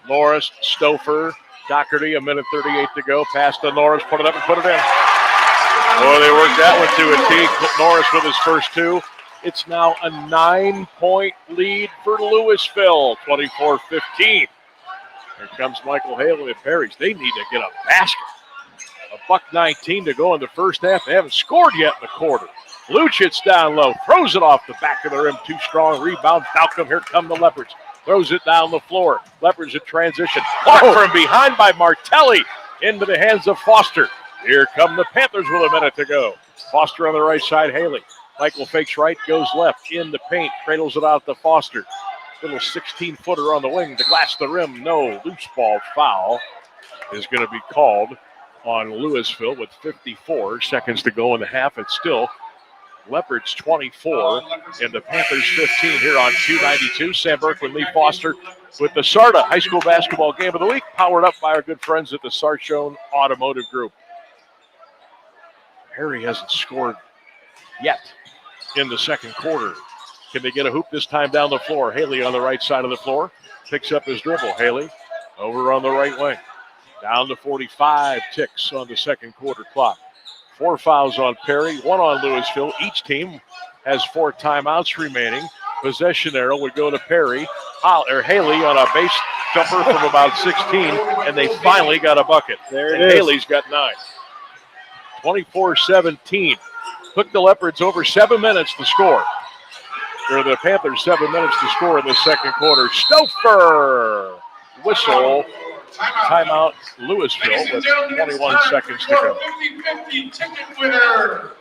Norris, Stouffer, Doherty, a minute 38 to go. Pass to Norris, put it up and put it in. Oh, they worked that one to a T. Norris with his first 2. It's now a 9-point lead for Louisville, 24-15. Here comes Michael Haley at Perry's. They need to get a basket. $1:19 to go in the first half. They haven't scored yet in the quarter. Luchitz down low, throws it off the back of the rim. Too strong, rebound. Balcom, here come the Leopards. Throws it down the floor. Leopards in transition. Blocked from behind by Martelli. Into the hands of Foster. Here come the Panthers with a minute to go. Foster on the right side, Haley. Michael fakes right, goes left. In the paint, cradles it out to Foster. Little 16-footer on the wing to glass the rim. No, loose ball foul is going to be called on Louisville with 54 seconds to go in the half. It's still Leopards 24 and the Panthers 15 here on Q92. Sam Berkman, Lee Foster with the SARTA High School Basketball Game of the Week, powered up by our good friends at the Sarchone Automotive Group. Perry hasn't scored yet in the second quarter. Can they get a hoop this time down the floor? Haley on the right side of the floor picks up his dribble. Haley over on the right wing. Down to 45 ticks on the second quarter clock. 4 fouls on Perry, 1 on Louisville. Each team has 4 timeouts remaining. Possession arrow would go to Perry. Haley on a base jumper from about 16, and they finally got a bucket. There it and is. Haley's got 9. 24-17. Took the Leopards over 7 minutes to score. Or the Panthers 7 minutes to score in the second quarter. Stouffer! Whistle. Timeout Louisville with 21 seconds to go. 50-50 ticket winner.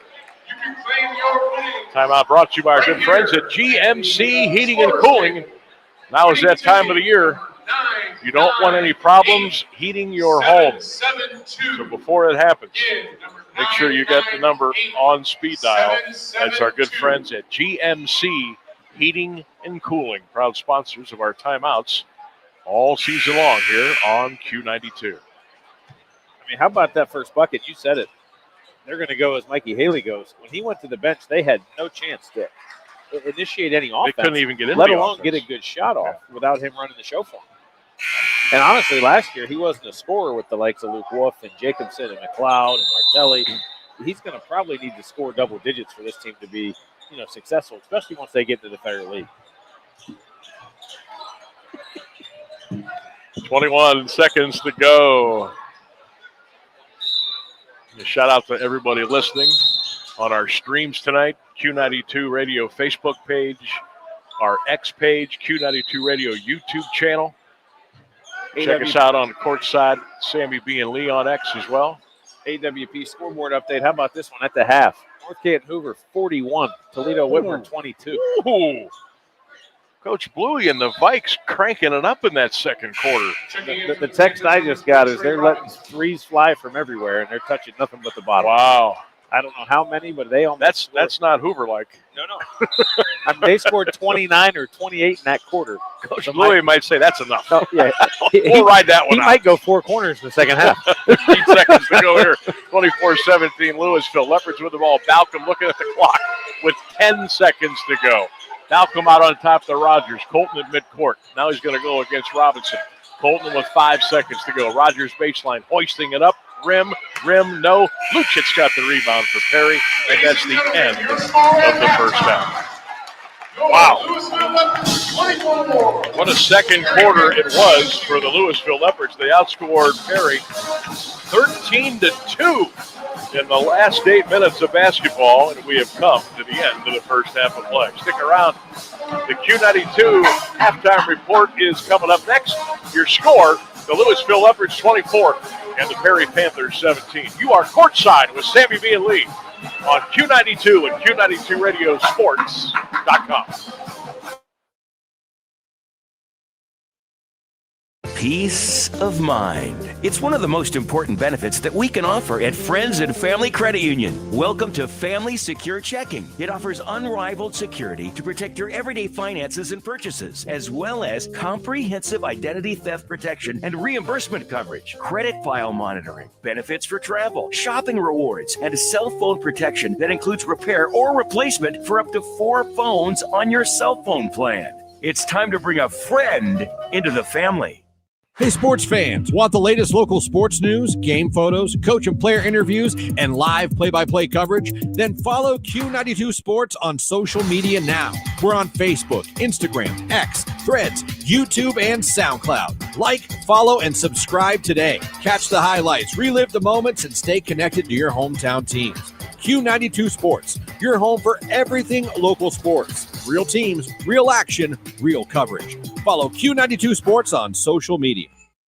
You can claim your winning. Timeout brought to you by our good friends at GMC Heating and Cooling. Now is that time of the year. You don't want any problems heating your home. So before it happens, make sure you get the number on speed dial. That's our good friends at GMC Heating and Cooling, proud sponsors of our timeouts all season long here on Q92. I mean, how about that first bucket? You said it. They're going to go as Mikey Haley goes. When he went to the bench, they had no chance to initiate any offense. They couldn't even get into let the alone offense. get a good shot off without him running the show for him. And honestly, last year he wasn't a scorer with the likes of Luke Wolf and Jacobson and McLeod and Martelli. He's going to probably need to score double digits for this team to be, successful, especially once they get to the Federal League. 21 seconds to go. A shout out to everybody listening on our streams tonight. Q92 Radio Facebook page, our X page, Q92 Radio YouTube channel. Check us out on the court side, Sammy B and Lee on X as well. AWP scoreboard update. How about this one at the half? North Canton Hoover 41, Toledo Whitmer 22. Ooh. Coach Bluey and the Vikes cranking it up in that second quarter. The text I just got is they're letting threes fly from everywhere, and they're touching nothing but the bottom. Wow. I don't know how many, but they almost That's not Hoover-like. No. I mean, they scored 29 or 28 in that quarter. Coach Bluey might say that's enough. No, yeah. We'll ride that one He out. might go 4 corners in the second half. 15 seconds to go here. 24-17 Louisville. Leopards with the ball. Balcom looking at the clock with 10 seconds to go. Balcom out on top to Rogers. Colton at midcourt. Now he's going to go against Robinson. Colton with 5 seconds to go. Rogers baseline, hoisting it up. Rim, no. Luchit's got the rebound for Perry, and that's the end of the first half. Wow. What a second quarter it was for the Louisville Leopards. They outscored Perry 13-2 in the last 8 minutes of basketball, and we have come to the end of the first half of play. Stick around. The Q92 halftime report is coming up next. Your score, the Louisville Leopards 24 and the Perry Panthers 17. You are courtside with Sammy B and Lee on Q92 and Q92RadioSports.com. Peace of mind. It's one of the most important benefits that we can offer at Friends and Family Credit Union. Welcome to Family Secure Checking. It offers unrivaled security to protect your everyday finances and purchases, as well as comprehensive identity theft protection and reimbursement coverage, credit file monitoring, benefits for travel, shopping rewards, and cell phone protection that includes repair or replacement for up to 4 phones on your cell phone plan. It's time to bring a friend into the family. Hey, sports fans, want the latest local sports news, game photos, coach and player interviews, and live play-by-play coverage? Then follow Q92 Sports on social media now. We're on Facebook, Instagram, X, Threads, YouTube, and SoundCloud. Like, follow, and subscribe today. Catch the highlights, relive the moments, and stay connected to your hometown teams. Q92 Sports, your home for everything local sports. Real teams, real action, real coverage. Follow Q92 Sports on social media.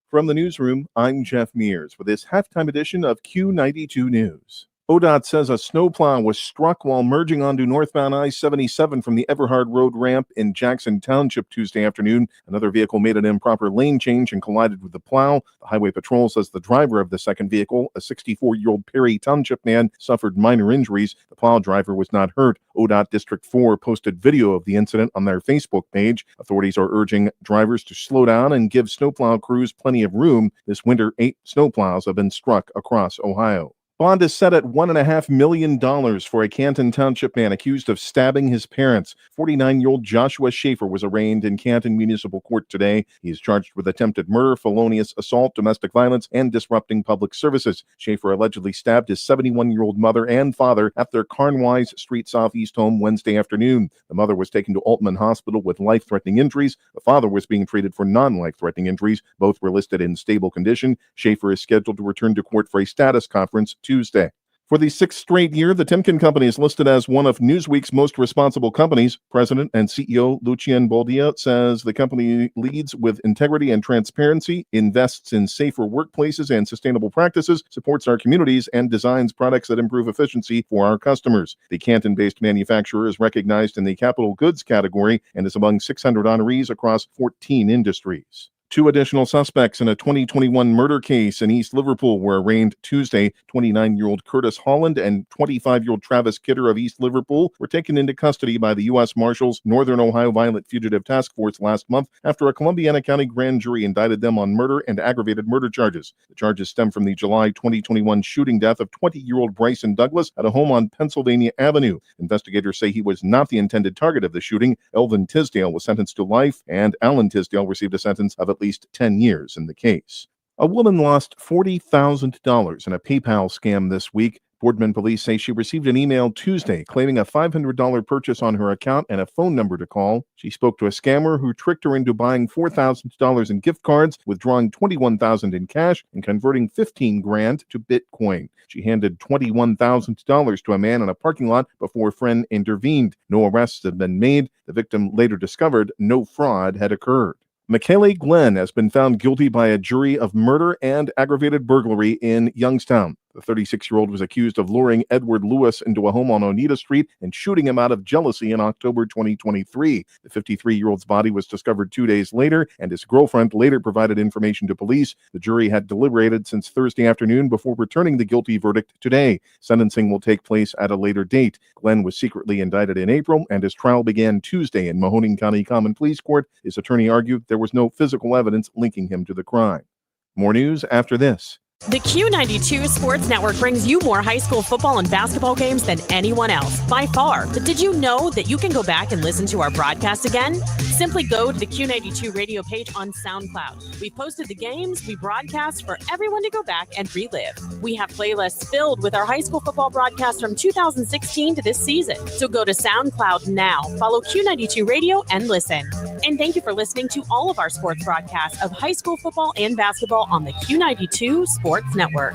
From the newsroom, I'm Jeff Mears with this halftime edition of Q92 News. ODOT says a snowplow was struck while merging onto northbound I-77 from the Everhard Road ramp in Jackson Township Tuesday afternoon. Another vehicle made an improper lane change and collided with the plow. The Highway Patrol says the driver of the second vehicle, a 64-year-old Perry Township man, suffered minor injuries. The plow driver was not hurt. ODOT District 4 posted video of the incident on their Facebook page. Authorities are urging drivers to slow down and give snowplow crews plenty of room. This winter, 8 snowplows have been struck across Ohio. Bond is set at $1.5 million for a Canton Township man accused of stabbing his parents. 49-year-old Joshua Schaefer was arraigned in Canton Municipal Court today. He is charged with attempted murder, felonious assault, domestic violence, and disrupting public services. Schaefer allegedly stabbed his 71-year-old mother and father at their Carnwise Street Southeast home Wednesday afternoon. The mother was taken to Altman Hospital with life-threatening injuries. The father was being treated for non-life-threatening injuries. Both were listed in stable condition. Schaefer is scheduled to return to court for a status conference Tuesday. For the 6th straight year, the Timken Company is listed as one of Newsweek's most responsible companies. President and CEO Lucien Boldia says the company leads with integrity and transparency, invests in safer workplaces and sustainable practices, supports our communities, and designs products that improve efficiency for our customers. The Canton-based manufacturer is recognized in the capital goods category and is among 600 honorees across 14 industries. 2 additional suspects in a 2021 murder case in East Liverpool were arraigned Tuesday. 29-year-old Curtis Holland and 25-year-old Travis Kidder of East Liverpool were taken into custody by the U.S. Marshals Northern Ohio Violent Fugitive Task Force last month after a Columbiana County grand jury indicted them on murder and aggravated murder charges. The charges stem from the July 2021 shooting death of 20-year-old Bryson Douglas at a home on Pennsylvania Avenue. Investigators say he was not the intended target of the shooting. Elvin Tisdale was sentenced to life, and Alan Tisdale received a sentence of at least 10 years in the case. A woman lost $40,000 in a PayPal scam this week. Boardman police say she received an email Tuesday claiming a $500 purchase on her account and a phone number to call. She spoke to a scammer who tricked her into buying $4,000 in gift cards, withdrawing $21,000 in cash, and converting $15,000 to Bitcoin. She handed $21,000 to a man in a parking lot before a friend intervened. No arrests have been made. The victim later discovered no fraud had occurred. Michaela Glenn has been found guilty by a jury of murder and aggravated burglary in Youngstown. The 36-year-old was accused of luring Edward Lewis into a home on Oneida Street and shooting him out of jealousy in October 2023. The 53-year-old's body was discovered 2 days later, and his girlfriend later provided information to police. The jury had deliberated since Thursday afternoon before returning the guilty verdict today. Sentencing will take place at a later date. Glenn was secretly indicted in April, and his trial began Tuesday in Mahoning County Common Pleas Court. His attorney argued there was no physical evidence linking him to the crime. More news after this. The Q92 Sports Network brings you more high school football and basketball games than anyone else, by far. But did you know that you can go back and listen to our broadcast again? Simply go to the Q92 radio page on SoundCloud. We posted the games we broadcast for everyone to go back and relive. We have playlists filled with our high school football broadcasts from 2016 to this season. So go to SoundCloud now, follow Q92 Radio, and listen. And thank you for listening to all of our sports broadcasts of high school football and basketball on the Q92 Sports Network.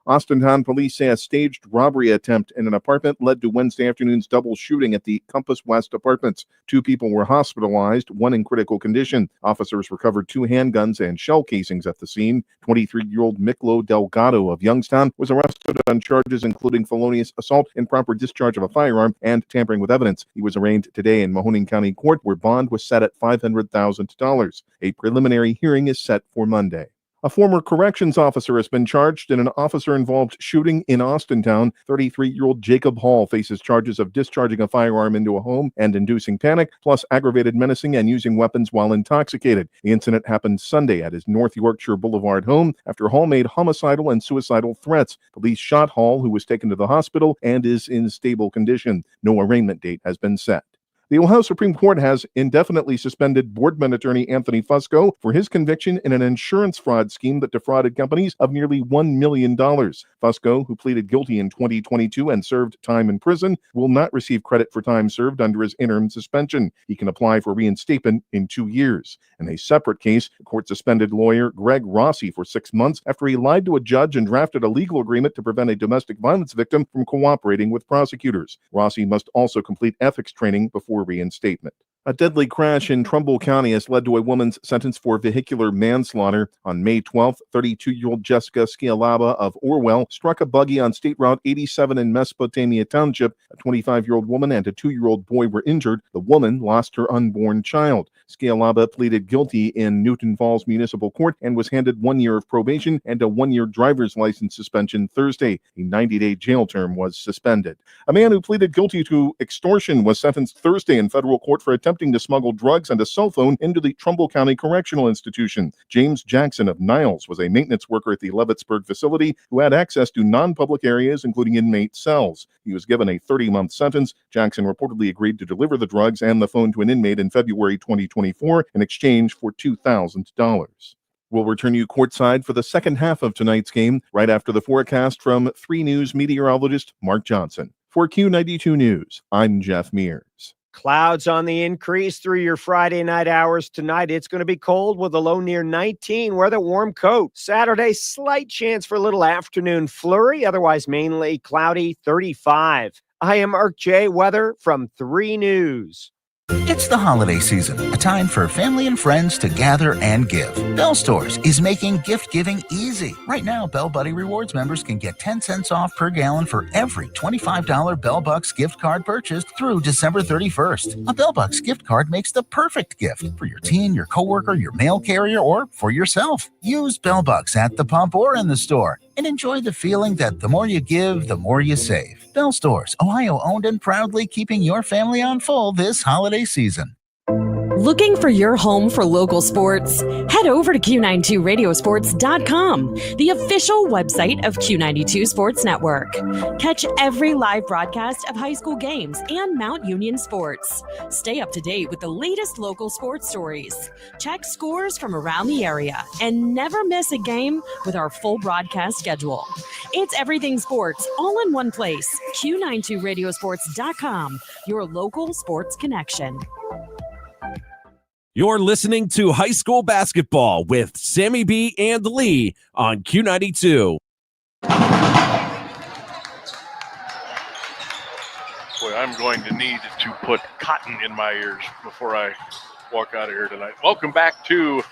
Austintown police say a staged robbery attempt in an apartment led to Wednesday afternoon's double shooting at the Compass West Apartments. 2 people were hospitalized, 1 in critical condition. Officers recovered 2 handguns and shell casings at the scene. 23-year-old Miklo Delgado of Youngstown was arrested on charges including felonious assault, improper discharge of a firearm, and tampering with evidence. He was arraigned today in Mahoning County Court, where bond was set at $500,000. A preliminary hearing is set for Monday. A former corrections officer has been charged in an officer-involved shooting in Austintown. 33-year-old Jacob Hall faces charges of discharging a firearm into a home and inducing panic, plus aggravated menacing and using weapons while intoxicated. The incident happened Sunday at his North Yorkshire Boulevard home after Hall made homicidal and suicidal threats. Police shot Hall, who was taken to the hospital and is in stable condition. No arraignment date has been set. The Ohio Supreme Court has indefinitely suspended Boardman attorney Anthony Fusco for his conviction in an insurance fraud scheme that defrauded companies of nearly $1 million. Fusco, who pleaded guilty in 2022 and served time in prison, will not receive credit for time served under his interim suspension. He can apply for reinstatement in 2 years. In a separate case, the court suspended lawyer Greg Rossi for 6 months after he lied to a judge and drafted a legal agreement to prevent a domestic violence victim from cooperating with prosecutors. Rossi must also complete ethics training before reinstatement. A deadly crash in Trumbull County has led to a woman's sentence for vehicular manslaughter. On May 12th, 32-year-old Jessica Scialaba of Orwell struck a buggy on State Route 87 in Mesopotamia Township. A 25-year-old woman and a 2-year-old boy were injured. The woman lost her unborn child. Scialaba pleaded guilty in Newton Falls Municipal Court and was handed 1 year of probation and a 1-year driver's license suspension Thursday. A 90-day jail term was suspended. A man who pleaded guilty to extortion was sentenced Thursday in federal court for attempting to smuggle drugs and a cell phone into the Trumbull County Correctional Institution. James Jackson of Niles was a maintenance worker at the Levittsburg facility who had access to non-public areas, including inmate cells. He was given a 30-month sentence. Jackson reportedly agreed to deliver the drugs and the phone to an inmate in February 2024 in exchange for $2,000. We'll return you courtside for the second half of tonight's game right after the forecast from 3 News meteorologist Mark Johnson. For Q92 News, I'm Jeff Mears. Clouds on the increase through your Friday night hours tonight. It's going to be cold with a low near 19. Wear the warm coat. Saturday, slight chance for a little afternoon flurry. Otherwise, mainly cloudy, 35. I am Mark J. Weather from 3 News. It's the holiday season, a time for family and friends to gather and give. Bell Stores is making gift giving easy. Right now, Bell Buddy Rewards members can get 10 cents off per gallon for every $25 Bell Bucks gift card purchased through December 31st. A Bell Bucks gift card makes the perfect gift for your teen, your coworker, your mail carrier, or for yourself. Use Bell Bucks at the pump or in the store and enjoy the feeling that the more you give, the more you save. Bell Stores, Ohio owned and proudly keeping your family on full this holiday season. Looking for your home for local sports? Head over to Q92radiosports.com, the official website of Q92 Sports Network. Catch every live broadcast of high school games and Mount Union sports. Stay up to date with the latest local sports stories. Check scores from around the area and never miss a game with our full broadcast schedule. It's everything sports all in one place. Q92radiosports.com, your local sports connection. You're listening to High School Basketball with Sammy B and Lee on Q92. Boy, I'm going to need to put cotton in my ears before I walk out of here tonight. Welcome back to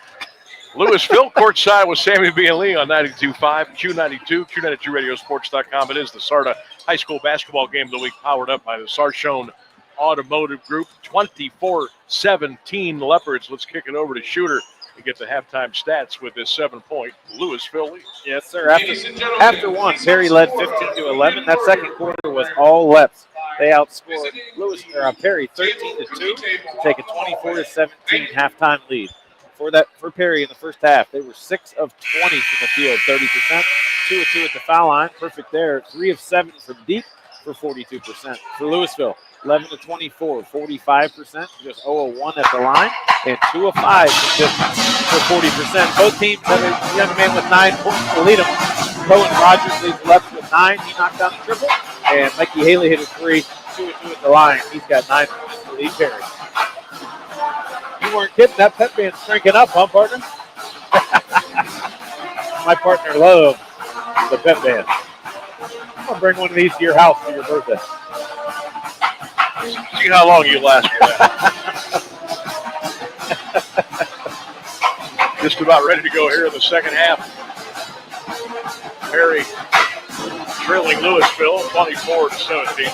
Louisville, courtside with Sammy B and Lee on 92.5, Q92, Q92radiosports.com. It is the SARTA High School Basketball Game of the Week, powered up by the Sarshone Automotive Group. 24-17 Leopards. Let's kick it over to Shooter to get the halftime stats with this 7-point Louisville lead. Yes, sir. After one, Perry led 15-11. That second quarter was all Leps. They outscored Perry 13-2 to take a 24-17 halftime lead. For Perry in the first half, they were 6 of 20 from the field, 30%. 2 of 2 at the foul line, perfect there. 3 of 7 from deep for 42%. For Louisville, 11-24, 45%, just 0 of 1 at the line, and 2 of 5 just for 40%. Both teams have a young man with 9 points to lead them. Cohen Rogers leads left with 9. He knocked down the triple, and Mikey Haley hit a 3, 2 of 2 at the line. He's got 9 points to lead Perry. You weren't kidding. That pep band's cranking up, huh, partner? My partner loves the pep band. I'm going to bring one of these to your house for your birthday. See how long you last for that. Just about ready to go here in the second half. Perry trailing Louisville 24-17.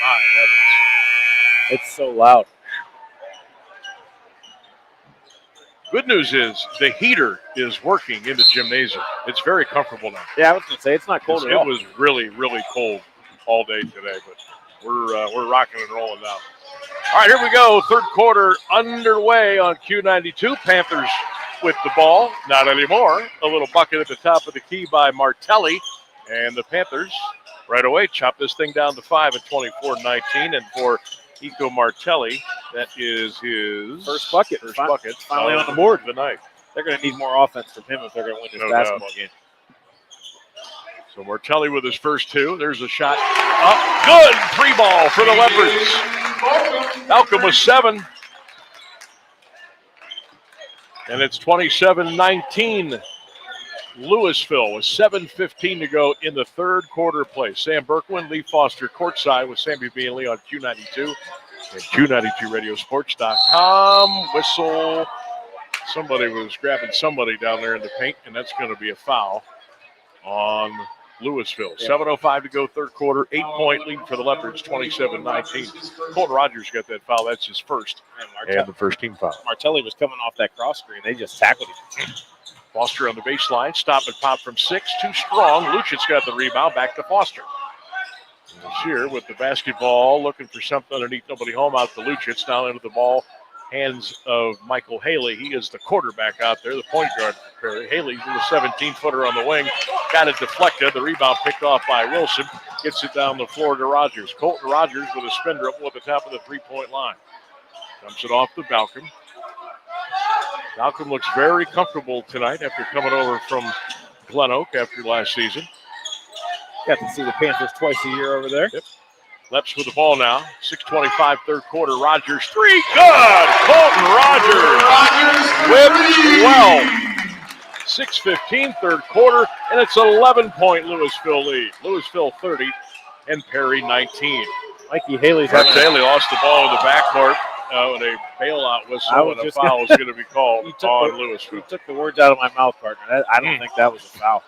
My heavens. It's so loud. Good news is the heater is working in the gymnasium. It's very comfortable now. Yeah, I was going to say, it's not cold at all. It was really, really cold all day today, but we're rocking and rolling now. All right, here we go. Third quarter underway on Q92. Panthers with the ball. Not anymore. A little bucket at the top of the key by Martelli. And the Panthers right away chop this thing down to 5 at 24-19. And for Eco Martelli, that is his first bucket. Finally on the board of the night. They're going to need more offense from him if they're going to win this basketball game. So Martelli with his first 2. There's a shot. Up. Good. 3 ball for the Leopards. Malcolm with 7. And it's 27-19. Louisville with 7:15 to go in the third quarter play. Sam Berkwin, Lee Foster courtside with Sammy B Lee on Q92 and Q92radiosports.com. Whistle. Somebody was grabbing somebody down there in the paint, and that's going to be a foul on Louisville. 7:05 to go, third quarter. 8-point lead for the Leopards, 27-19. Colton Rogers got that foul. That's his first. And the first team foul. Martelli was coming off that cross screen. They just tackled him. Foster on the baseline. Stop and pop from 6. Too strong. Lucic's got the rebound. Back to Foster. Shear with the basketball, looking for something underneath. Nobody home out to Lucic. Now into the ball. Hands of Michael Haley. He is the quarterback out there, the point guard for Perry. Haley's with a 17-footer on the wing. Got it deflected. The rebound picked off by Wilson. Gets it down the floor to Rogers. Colton Rogers with a spin dribble at the top of the three-point line. Dumps it off to Balcom. Balcom looks very comfortable tonight after coming over from Glen Oak after last season. Got to see the Panthers twice a year over there. Yep. Leps with the ball now. 6:25 third quarter. Rogers three. Good! Colton Rogers with 12. 6:15 third quarter, and it's an 11-point Louisville lead. Louisville 30 and Perry 19. Mikey Haley's Haley lost the ball in the backcourt. And a bailout whistle and a foul is going to be called on Louisville. You took the words out of my mouth, partner. I don't think that was a foul.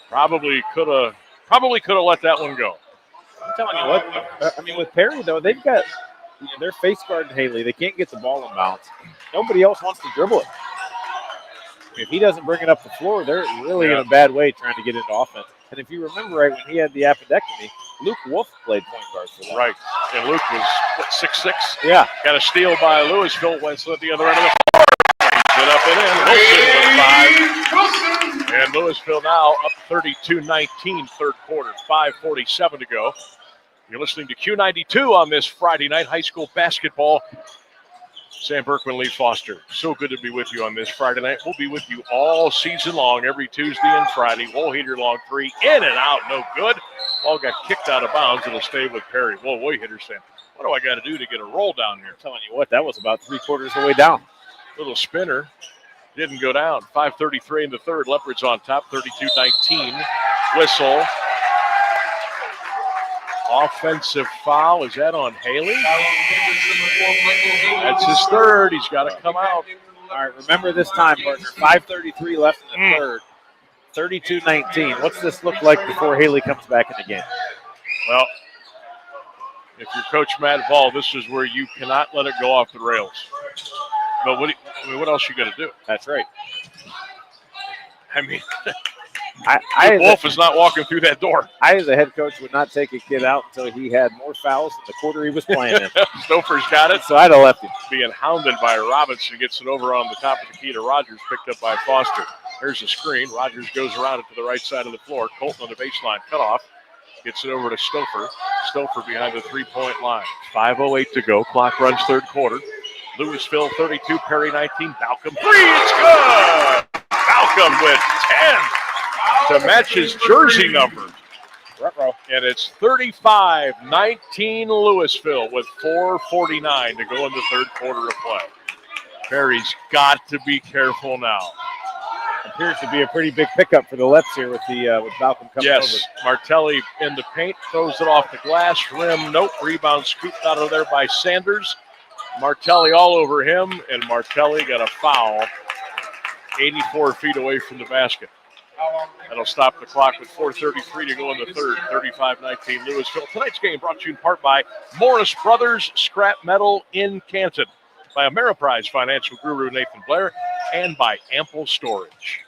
Probably could have let that one go. I'm telling you what. I mean, with Perry though, they've got they're face guarding Haley. They can't get the ball in bounds. Nobody else wants to dribble it. If he doesn't bring it up the floor, they're really in a bad way trying to get into offense. And if you remember right, when he had the appendectomy, Luke Wolf played point guard for them. Right. And Luke was, 6'6"? Yeah. Got a steal by Louisville. Wentz at the other end of the floor. Get up and in. Wilson with 5. And Louisville now up 32-19, third quarter. 5:47 to go. You're listening to Q92 on this Friday night, high school basketball. Sam Berkman, Lee Foster. So good to be with you on this Friday night. We'll be with you all season long, every Tuesday and Friday. Woolhater long three, in and out, no good. Ball got kicked out of bounds. It'll stay with Perry. Whoa, Woolhater saying, what do I got to do to get a roll down here? I'm telling you what, that was about 3/4 of the way down. Little spinner. Didn't go down. 5:33 in the third. Leopards on top, 32-19. Whistle. Offensive foul. Is that on Haley? That's his third. He's got to come out. All right, remember this time, partner. 5:33 left in the third. 32-19. What's this look like before Haley comes back in the game? Well, if you're Coach Matt Vall, this is where you cannot let it go off the rails. But what else you got to do? That's right. I mean, Wolf is not walking through that door. I, as a head coach, would not take a kid out until he had more fouls in the quarter he was playing in. Stouffer's got it. So I'd have left him. Being hounded by Robinson, gets it over on the top of the key to Rogers, picked up by Foster. Here's the screen. Rogers goes around it to the right side of the floor. Colton on the baseline, cut off. Gets it over to Stouffer. Stouffer behind the three-point line. 5:08 to go. Clock runs third quarter. Louisville 32, Perry 19. Balcom 3. It's good! Balcom with 10 to match his jersey number. And it's 35-19 Louisville with 4:49 to go in the third quarter of play. Perry's got to be careful now. Appears to be a pretty big pickup for the Leps here with Balcom coming over. Yes, Martelli in the paint, throws it off the glass rim. Nope, rebound scooped out of there by Sanders. Martelli all over him, and Martelli got a foul 84 feet away from the basket. That'll stop the clock with 4:33 to go in the third. 35-19 Louisville. Tonight's game brought to you in part by Morris Brothers Scrap Metal in Canton, by Ameriprise Financial Guru Nathan Blair, and by Ample Storage.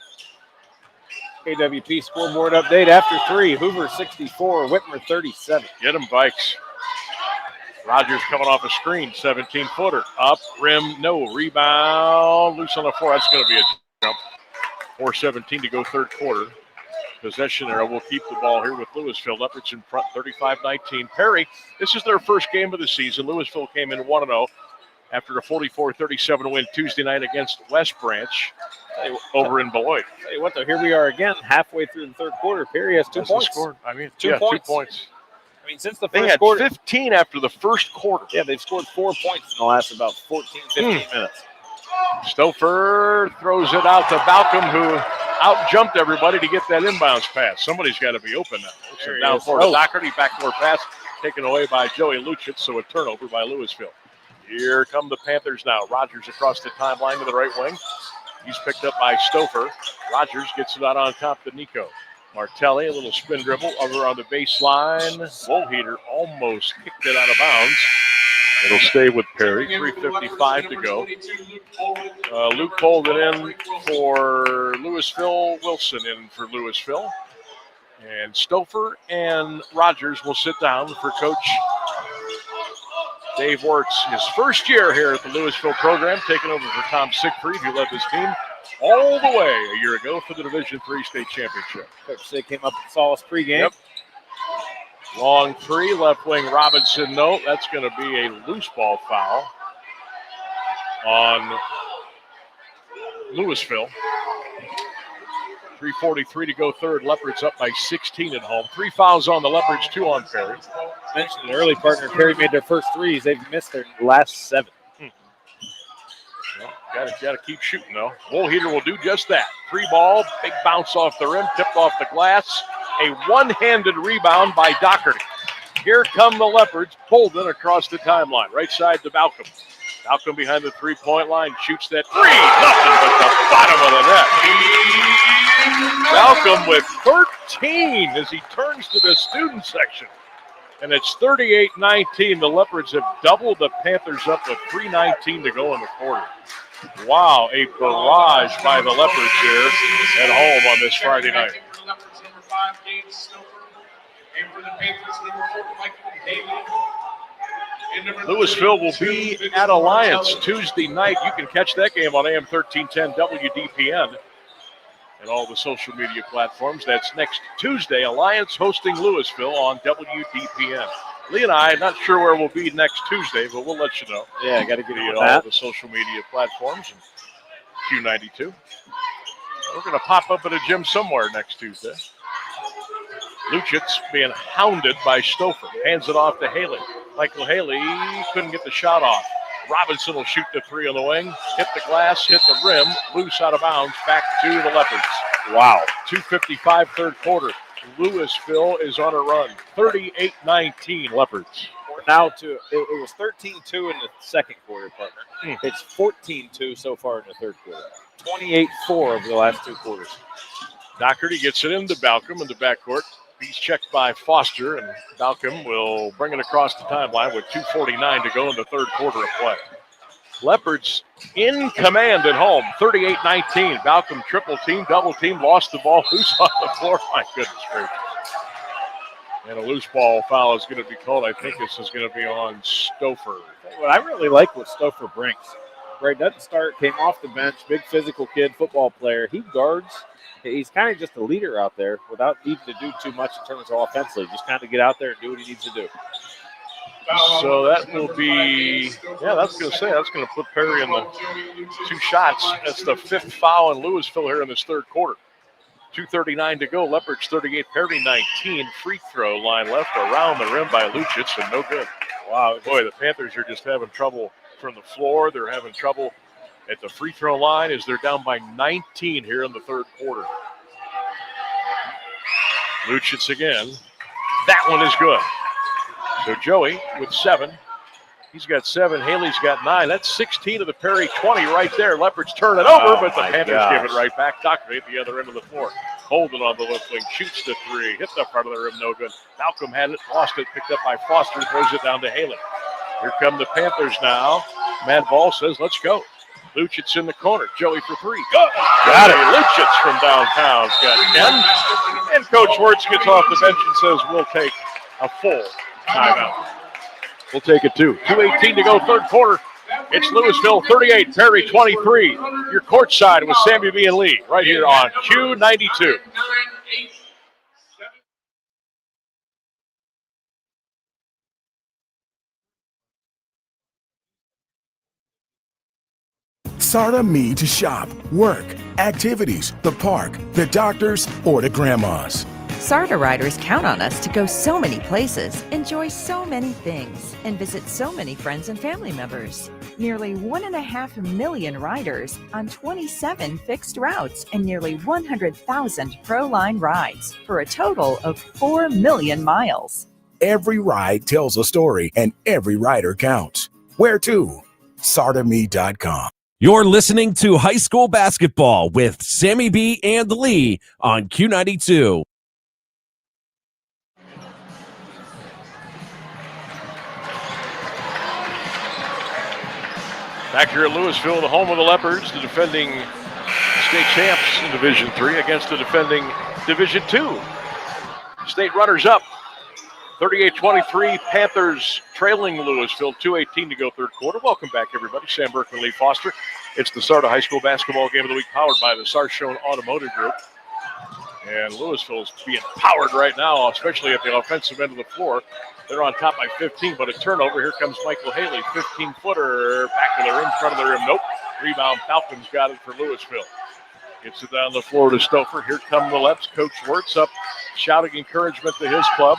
KWP scoreboard update after 3. Hoover 64, Whitmer 37. Get him, Vikes. Rogers coming off a screen, 17-footer. Up, rim, no. Rebound, loose on the floor. That's going to be a jump. 4:17 to go third quarter. Possession arrow will keep the ball here with Louisville. Leopards in front, 35-19. Perry, this is their first game of the season. Louisville came in 1-0 after a 44-37 win Tuesday night against West Branch over in Beloit. Tell you what, though, here we are again, halfway through the third quarter. Perry has 2 points. I mean, 2 points. 2 points. I mean, since the They first had quarter. 15 after the first quarter. Yeah, they've scored 4 points in the last about 14, 15 minutes. Stouffer throws it out to Balcom, who out-jumped everybody to get that inbounds pass. Somebody's got to be open now. So down for Doherty, backdoor pass taken away by Joey Lucic, so a turnover by Louisville. Here come the Panthers now. Rogers across the timeline to the right wing. He's picked up by Stouffer. Rogers gets it out on top to Nico. Martelli, a little spin dribble over on the baseline. Woolheater almost kicked it out of bounds. It'll stay with Perry. 3:55 to go. Luke pulled it in for Louisville. Wilson in for Louisville. And Stouffer and Rogers will sit down for Coach Dave Wirtz. His first year here at the Louisville program, taking over for Tom Siegfried, who led this team all the way a year ago for the Division III state championship. Coach Sig came up and saw us pregame. Yep. Long three, left wing Robinson, no. That's going to be a loose ball foul on Louisville. 3:43 to go third. Leopards up by 16 at home. 3 fouls on the Leopards, 2 on Perry. Mentioned it early, partner. Perry made their first threes. They've missed their last 7. Well, got to keep shooting, though. Woolheater will do just that. 3 ball, big bounce off the rim, tipped off the glass. A one-handed rebound by Doherty. Here come the Leopards, pulled it across the timeline. Right side to Balcom. Balcom behind the three-point line, shoots that three. Nothing but the bottom of the net. Balcom with 13 as he turns to the student section. And it's 38-19. The Leopards have doubled the Panthers up with 3:19 to go in the quarter. Wow, a barrage by the Leopards here at home on this Friday night. Louisville will be at Alliance Tuesday night. You can catch that game on AM 1310 WDPN and all the social media platforms. That's next Tuesday. Alliance hosting Louisville on WDPN. Lee and I, not sure where we'll be next Tuesday, but we'll let you know. Yeah, got to get it on all the social media platforms and Q92. We're going to pop up at a gym somewhere next Tuesday. Lucic being hounded by Stouffer. Hands it off to Haley. Michael Haley couldn't get the shot off. Robinson will shoot the 3 on the wing. Hit the glass, hit the rim. Loose out of bounds. Back to the Leopards. Wow. 2:55 third quarter. Louisville is on a run. 38-19 Leopards. Now it was 13-2 in the second quarter, partner. It's 14-2 so far in the third quarter. 28-4 over the last 2 quarters. Doherty gets it into Balcom in the backcourt. He's checked by Foster, and Balcom will bring it across the timeline with 2:49 to go in the third quarter of play. Leopards in command at home, 38-19. Balcom triple team, double team, lost the ball, loose on the floor. My goodness gracious. And a loose ball foul is going to be called. I think this is going to be on Stouffer. What I really like what Stouffer brings. Right, doesn't start, came off the bench, big physical kid, football player. He guards. He's kind of just a leader out there without needing to do too much in terms of offensively. Just kind of get out there and do what he needs to do. So that will be, that's going to put Perry in the 2 shots. That's the 5th foul in Louisville here in this third quarter. 2:39 to go. Leopards 38, Perry 19. Free throw line left around the rim by Lucic and no good. Wow, boy, the Panthers are just having trouble from the floor. They're having trouble at the free throw line as they're down by 19 here in the third quarter. Lucic again. That one is good. So Joey with 7. He's got 7. Haley's got 9. That's 16 of the Perry 20 right there. Leopards turn it over, but the Panthers give it right back. Doherty at the other end of the floor. Holden on the left wing, shoots the 3. Hit the front of the rim, no good. Balcom had it, lost it, picked up by Foster, throws it down to Haley. Here come the Panthers now. Matt Ball says, let's go. Lucic in the corner. Joey for 3. Good. Got it. Lucic from downtown's got 10. And Coach Wirtz gets off the bench and says, we'll take a full timeout. We'll take it too. 2:18 to go, third quarter. It's Louisville 38, Perry 23. Your courtside with Sammy B Lee right here on Q92. SARTA me to shop, work, activities, the park, the doctors, or to grandma's. SARTA riders count on us to go so many places, enjoy so many things, and visit so many friends and family members. nearly 1.5 million riders on 27 fixed routes, and nearly 100,000 ProLine rides for a total of 4 million miles. Every ride tells a story, and every rider counts. Where to? SardaMe.com. You're listening to high school basketball with Sammy B and Lee on Q92. Back here at Louisville, the home of the Leopards, the defending state champs in Division III against the defending Division II. State runners up, 38-23, Panthers trailing Louisville, 2:18 to go third quarter. Welcome back, everybody. Sam Burke and Lee Foster. It's the Sarda High School Basketball Game of the Week, powered by the Sarshone Automotive Group. And Louisville is being powered right now, especially at the offensive end of the floor. They're on top by 15, but a turnover. Here comes Michael Haley, 15-footer, back of the rim, front of the rim. Nope. Rebound, Falcons got it for Louisville. Gets it down the floor to Stouffer. Here come the Leps. Coach Wirtz up, shouting encouragement to his club.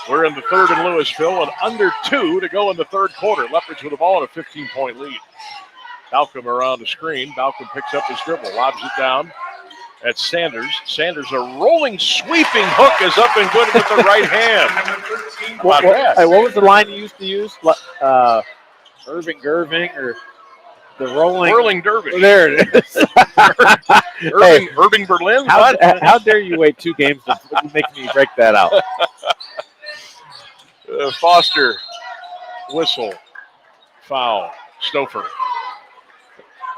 We're in the third in Louisville, and under 2 to go in the third quarter. Leopards with the ball and a 15-point lead. Balcom around the screen. Balcom picks up his dribble, lobs it down. That's Sanders. Sanders, a rolling, sweeping hook is up and good with the right hand. What was the line you used to use? Irving Gerving or the rolling? Whirling dervish. There it is. Irving Berlin? How dare you wait 2 games to make me break that out? Foster, whistle, foul, Stouffer.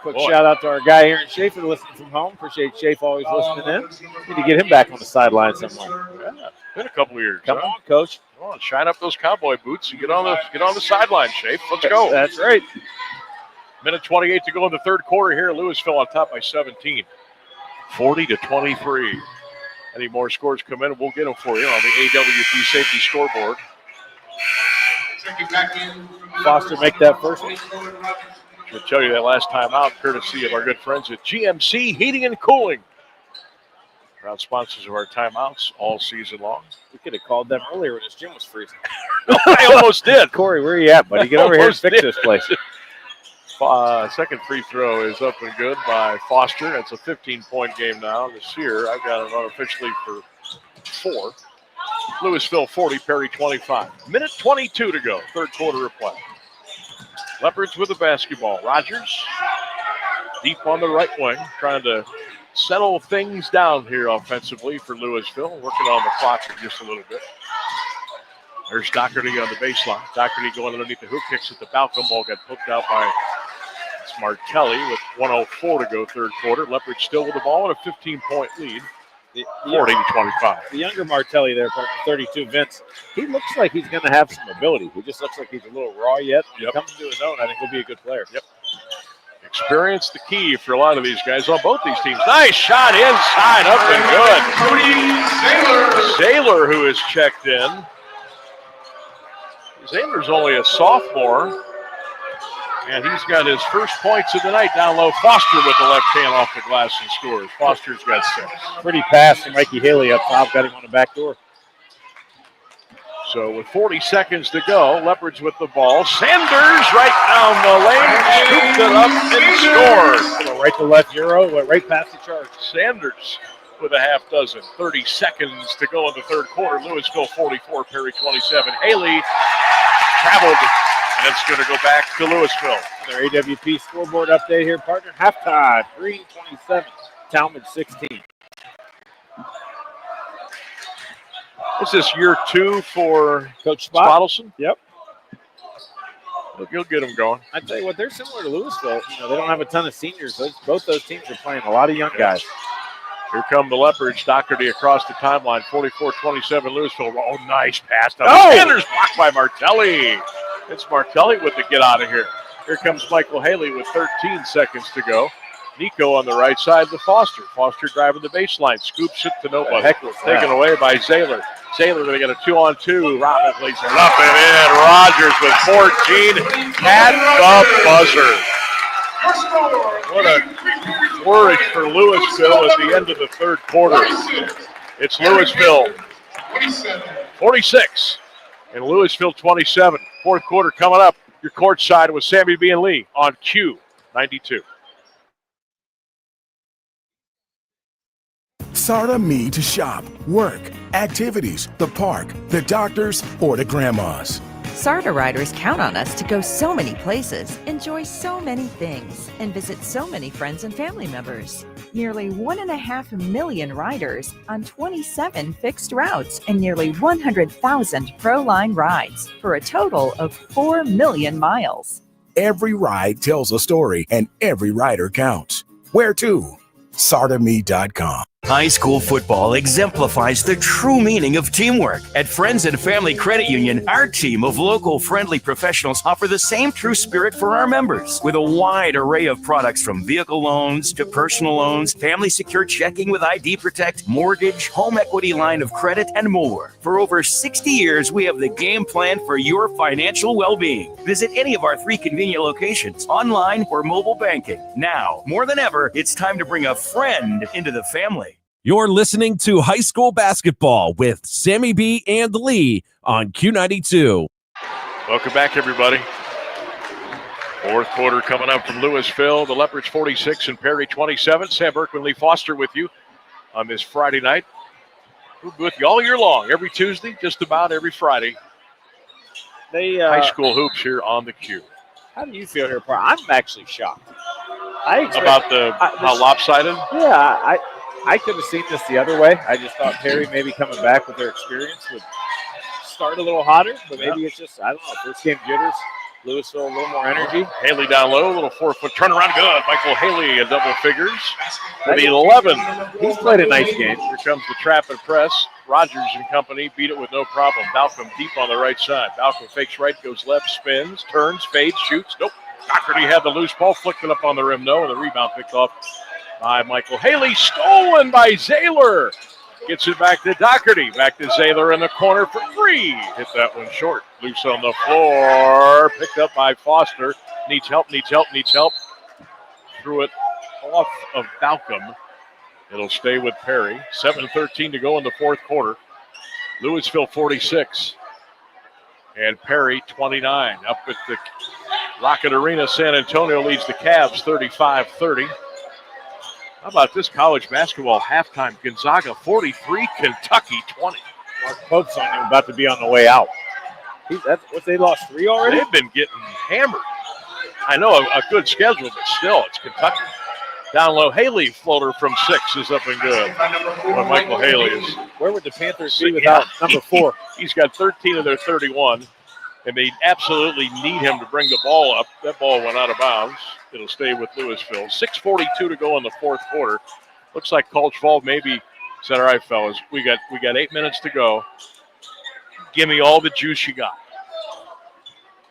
Quick shout out to our guy here in Schaefer listening from home. Appreciate Schaefer always listening in. Need to get him back on the sideline somewhere. Yeah, been a couple of years. Come on, Coach. Come on, shine up those cowboy boots and get on the sideline, Schaefer. Let's go. That's right. Minute 28 to go in the third quarter here. Louisville on top by 17. 40-23. Any more scores come in, we'll get them for you on the AWP safety scoreboard. Foster make that first one. Should tell you that last time out, courtesy of our good friends at GMC Heating and Cooling. Proud sponsors of our timeouts all season long. We could have called them earlier when this gym was freezing. I almost did. Corey, where are you at, buddy? Get over here and fix this place. Second free throw is up and good by Foster. It's a 15-point game now. This year, I've got it unofficially for 4. Louisville 40, Perry 25. Minute 22 to go, third quarter of play. Leopards with the basketball. Rogers deep on the right wing, trying to settle things down here offensively for Louisville. Working on the clock for just a little bit. There's Doherty on the baseline. Doherty going underneath the hoop, kicks at the Balcom. Ball got poked out by Martelli with 1:04 to go third quarter. Leopards still with the ball and a 15-point lead. 40-25. The younger Martelli there, 32, Vince, he looks like he's going to have some ability. He just looks like he's a little raw yet. Yep. Coming to his own, I think he'll be a good player. Yep. Experience the key for a lot of these guys on both these teams. Nice shot inside, up and good. Saylor, who is checked in. Saylor's only a sophomore. And he's got his first points of the night down low. Foster with the left hand off the glass and scores. Foster's got 6. Pretty pass from Mikey Haley up top. Got him on the back door. So with 40 seconds to go, Leopards with the ball. Sanders right down the lane. Scooped it up and scored. Right to left Euro. Went right past the charge. Sanders with a half dozen. 30 seconds to go in the third quarter. Louisville 44, Perry 27. Haley traveled. And it's going to go back to Louisville. Their AWP scoreboard update here, partner. Halftime, Green 27, Talmadge 16. This is year 2 for Coach Spottelson. Yep. You'll get them going. I tell you what, they're similar to Louisville. You know, they don't have a ton of seniors. Both those teams are playing a lot of young guys. Here come the Leopards. Doherty across the timeline. 44-27 Louisville. Oh, nice pass. Sanders blocked by Martelli. It's Martelli with the get out of here. Here comes Michael Haley with 13 seconds to go. Nico on the right side to Foster. Foster driving the baseline. Scoops it to nobody. Taken away by Saylor. Saylor, they got a 2-on-2. Robin lays it up and in. Rogers with 14 at the buzzer. What a flourish for Louisville at the end of the third quarter. It's Louisville 46 and Louisville 27. Fourth quarter coming up. Your courtside with Sammy B Lee on Q92. Sarda Me to shop, work, activities, the park, the doctors, or the grandmas. SARTA riders count on us to go so many places, enjoy so many things, and visit so many friends and family members. Nearly 1.5 million riders on 27 fixed routes and nearly 100,000 ProLine rides for a total of 4 million miles. Every ride tells a story and every rider counts. Where to? SardaMe.com. High school football exemplifies the true meaning of teamwork. At Friends and Family Credit Union, our team of local friendly professionals offer the same true spirit for our members with a wide array of products from vehicle loans to personal loans, family secure checking with ID Protect, mortgage, home equity line of credit, and more. For over 60 years, we have the game plan for your financial well-being. Visit any of our 3 convenient locations, online or mobile banking. Now, more than ever, it's time to bring a friend into the family. You're listening to High School Basketball with Sammy B and Lee on Q92. Welcome back, everybody. Fourth quarter coming up from Louisville. The Leopards 46 and Perry 27. Sam Berkman, Lee Foster with you on this Friday night. We'll be with you all year long, every Tuesday, just about every Friday. High school hoops here on the Q. How do you feel here, Park? I'm actually shocked. About how lopsided? Yeah, I could have seen this the other way. I just thought Perry maybe coming back with their experience would start a little hotter, but maybe it's just, I don't know, first game jitters. Louisville, a little more energy. Haley down low, a little 4-foot turnaround. Good. Michael Haley in double figures for the 11. He's played a nice game. Here comes the trap and press. Rogers and company beat it with no problem. Balcom deep on the right side. Balcom fakes right, goes left, spins, turns, fades, shoots. Nope. Doherty had the loose ball, flicked it up on the rim, no, and the rebound picked off by Michael Haley, stolen by Zaylor. Gets it back to Doherty. Back to Zaylor in the corner for 3. Hit that one short. Loose on the floor. Picked up by Foster. Needs help. Threw it off of Balcom. It'll stay with Perry. 7:13 to go in the fourth quarter. Louisville 46. And Perry 29. Up at the Rocket Arena, San Antonio leads the Cavs 35-30. How about this college basketball halftime? Gonzaga 43, Kentucky 20. Mark Pope's on him, about to be on the way out. They lost 3 already? They've been getting hammered. I know a good schedule, but still, it's Kentucky. Down low, Haley floater from 6 is up and good. Well, Michael Haley is. Where would the Panthers be without number 4? He's got 13 of their 31, and they absolutely need him to bring the ball up. That ball went out of bounds. It'll stay with Louisville. 6:42 to go in the fourth quarter. Looks like Coach Vol maybe said, all right, fellas, we got 8 minutes to go. Give me all the juice you got.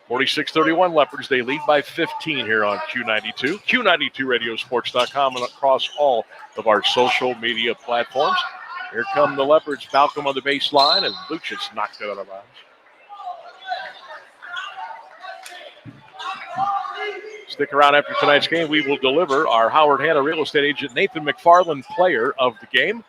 46-31 Leopards. They lead by 15 here on Q92. Q92radiosports.com and across all of our social media platforms. Here come the Leopards. Balcom on the baseline, and Lucic knocked it out of bounds. Stick around after tonight's game. We will deliver our Howard Hanna real estate agent Nathan McFarland player of the game.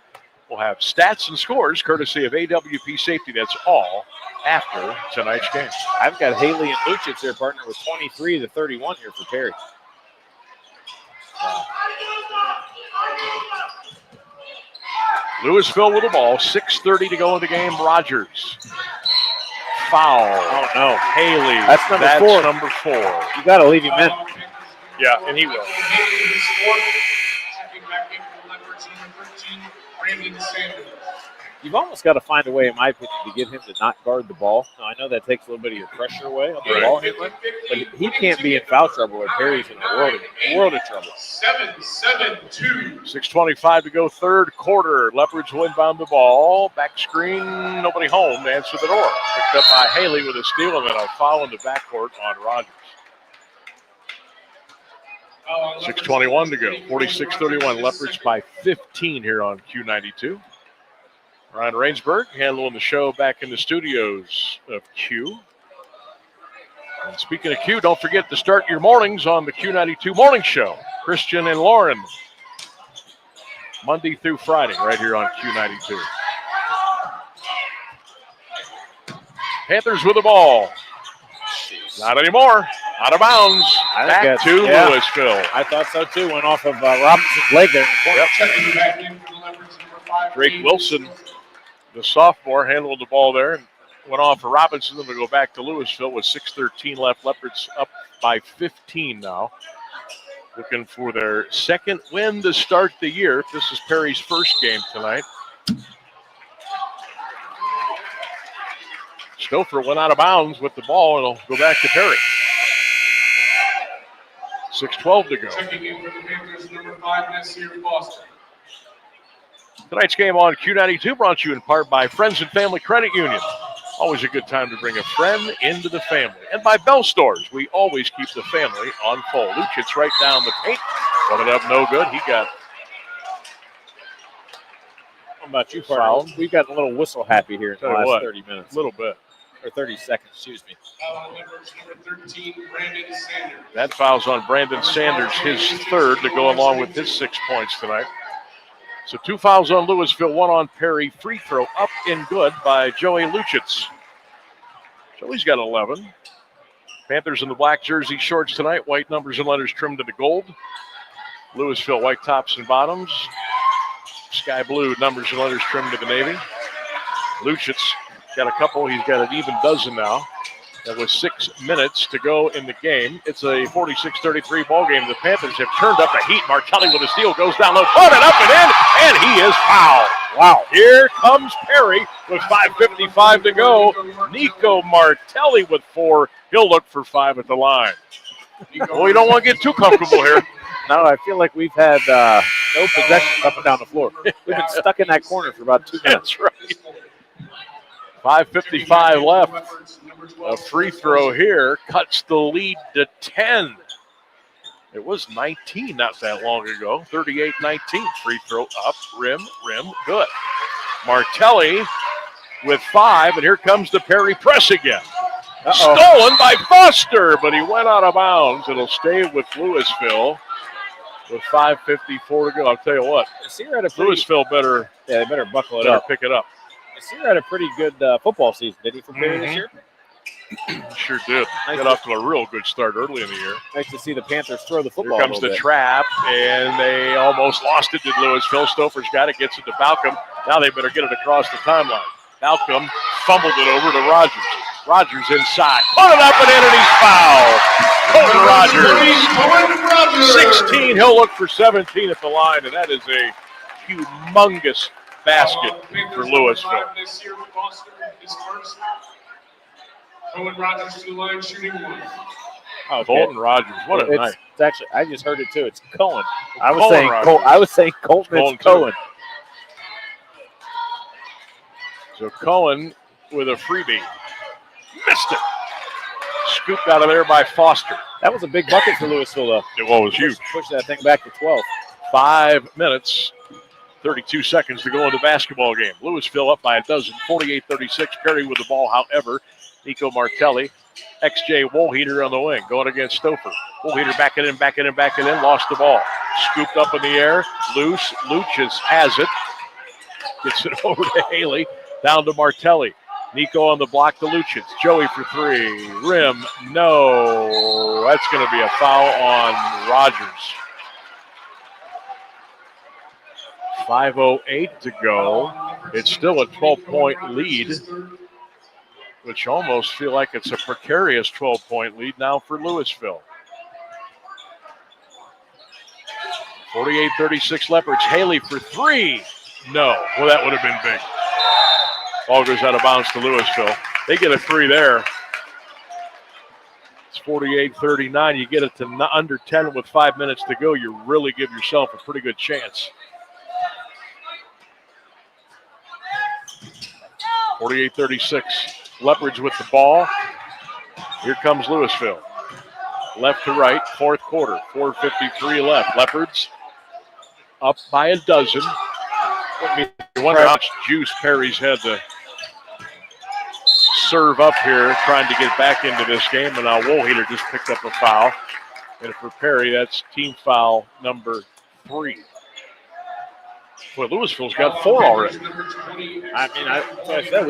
We'll have stats and scores courtesy of AWP Safety. That's all after tonight's game. I've got Haley and Lucic there, partner, with 23-31 here for Perry. Louisville with the ball. 6:30 to go in the game. Rogers. Foul. Oh, no. Haley. That's number 4. You got to leave him in. Yeah, and he will. You've almost got to find a way, in my opinion, to get him to not guard the ball. Now, I know that takes a little bit of your pressure away on the ball handler, but he can't be in foul trouble or Perry's in a world of trouble. 7-7-2. 6:25 to go, third quarter. Leopards will inbound the ball. Back screen, nobody home to answer the door. Picked up by Haley with a steal and then a foul in the backcourt on Rogers. 6:21 to go. 46-31. Leopards by 15 here on Q92. Ryan Rainsberg handling the show back in the studios of Q. And speaking of Q, don't forget to start your mornings on the Q92 Morning Show. Christian and Lauren. Monday through Friday right here on Q92. Panthers with the ball. Not anymore. Out of bounds. Back to Louisville. I thought so too. Went off of Robinson's leg there. Drake Wilson, the sophomore, handled the ball there and went off for Robinson. Then we go back to Louisville with 6:13 left. Leopards up by 15 now. Looking for their second win to start the year. This is Perry's first game tonight. Stouffer went out of bounds with the ball, and it'll go back to Perry. 6:12 to go. Checking in for the Panthers, number 5, Nasir Boston. Tonight's game on Q92 brought to you in part by Friends and Family Credit Union. Always a good time to bring a friend into the family. And by Bell Stores, we always keep the family on full. Luchitz right down the paint. Put it up, no good. He got How about you, partner? We've got a little whistle happy here in the last 30 minutes. A little bit. Or 30 seconds, excuse me. Number 13, Brandon Sanders. That foul's on Brandon Sanders, his third, to go along with his 6 points tonight. So 2 fouls on Louisville, 1 on Perry. Free throw up and good by Joey Luchitz. Joey's got 11. Panthers in the black jersey shorts tonight. White numbers and letters trimmed to the gold. Louisville white tops and bottoms. Sky blue numbers and letters trimmed to the navy. Luchitz got a couple. He's got an even dozen now. And with 6 minutes to go in the game, it's a 46-33 ball game. The Panthers have turned up the heat. Martelli with a steal goes down low, put it up and in, and he is fouled. Wow. Here comes Perry with 5:55 to go. Nico Martelli with 4. He'll look for 5 at the line. Well, you don't want to get too comfortable here. No, I feel like we've had no possession up and down the floor. We've been stuck in that corner for about 2 minutes. That's right. 5:55 left. A free throw here cuts the lead to 10. It was 19 not that long ago. 38-19. Free throw up, rim, good. Martelli with 5, and here comes the Perry press again. Stolen by Foster, but he went out of bounds. It'll stay with Louisville with 5:54 to go. I'll tell you what, Louisville better. Yeah, they better buckle it up. Pick it up. Nasir had a pretty good football season, did he, for Perry this year? Sure did. Got off to a real good start early in the year. Nice to see the Panthers throw the football. Here comes the trap, and they almost lost it, did Louisville. Stouffer's got it, gets it to Balcom. Now they better get it across the timeline. Balcom fumbled it over to Rogers. Rogers inside. Put it up and in, and he's fouled. Colton Rogers. 16. He'll look for 17 at the line, and that is a humongous basket for Louisville. Colton Rogers to the line, shooting 1. Oh, Colton Rogers, what a night! It's actually, I just heard it too. It's Cohen. I was saying Colton. It's Cohen. So Cohen with a freebie, missed it. Scooped out of there by Foster. That was a big bucket for Louisville, though. It was huge. Push that thing back to 12. 5 minutes. 32 seconds to go in the basketball game. Louisville up by a dozen, 48-36. Perry with the ball, however. Nico Martelli, XJ Woolheater on the wing, going against Stouffer. Woolheater back it in, lost the ball. Scooped up in the air, loose. Luchitz has it. Gets it over to Haley, down to Martelli. Nico on the block to Luchitz. Joey for 3. Rim, no. That's going to be a foul on Rogers. 5:08 to go. It's still a 12-point lead, which almost feel like it's a precarious 12-point lead now for Louisville. 48-36 Leopards. Haley for 3. No. Well, that would have been big. Ball goes out of bounds to Louisville. They get a 3 there. It's 48-39. You get it to under 10 with 5 minutes to go. You really give yourself a pretty good chance. 48-36. Leopards with the ball. Here comes Louisville. Left to right, fourth quarter. 4:53 left. Leopards up by a dozen. You wonder how much juice Perry's had to serve up here, trying to get back into this game. And now Woolheater just picked up a foul. And for Perry, that's team foul number 3. Boy, Louisville's got 4 already. I mean, that's what I said.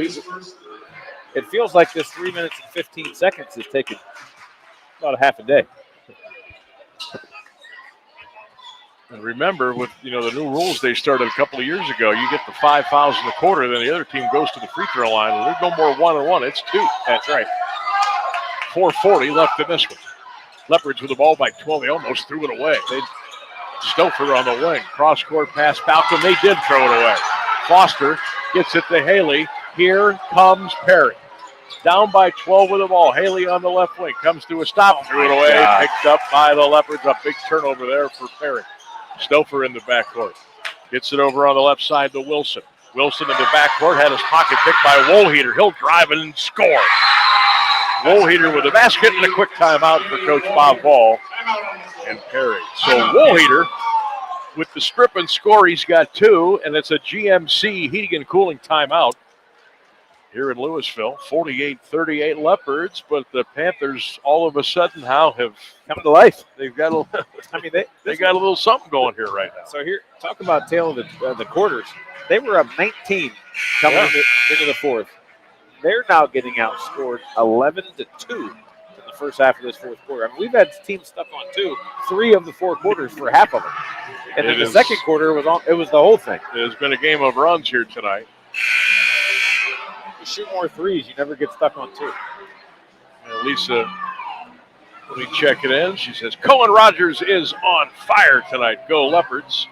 It feels like this 3 minutes and 15 seconds is taking About a half a day. And remember, with the new rules they started a couple of years ago, you get the 5 fouls in the quarter, then the other team goes to the free throw line. And there's no more 1-on-1. It's 2. That's right. 4:40 left in this one. Leopards with the ball by 12. They almost threw it away. Stouffer on the wing. Cross-court pass. Balcom. They did throw it away. Foster gets it to Haley. Here comes Perry. Down by 12 with the ball. Haley on the left wing. Comes to a stop. Threw it away. God. Picked up by the Leopards. A big turnover there for Perry. Stouffer in the backcourt. Gets it over on the left side to Wilson. Wilson in the backcourt had his pocket picked by Woolheater. He'll drive it and score. Woolheater with a basket and a quick timeout for Coach Bob Ball and Perry. So Woolheater with the strip and score, he's got 2, and it's a GMC heating and cooling timeout here in Louisville. 48-38 Leopards, but the Panthers all of a sudden have come to life. They've got they got a little something going here right now. So here, talk about tail of the quarters. They were up 19 coming into the fourth. They're now getting outscored 11-2 in the first half of this fourth quarter. I mean, we've had teams stuck on 3 of the 4 quarters for half of them. And then the second quarter was the whole thing. It has been a game of runs here tonight. You shoot more threes, you never get stuck on 2. And Lisa, let me check it in. She says, Cohen Rogers is on fire tonight. Go Leopards.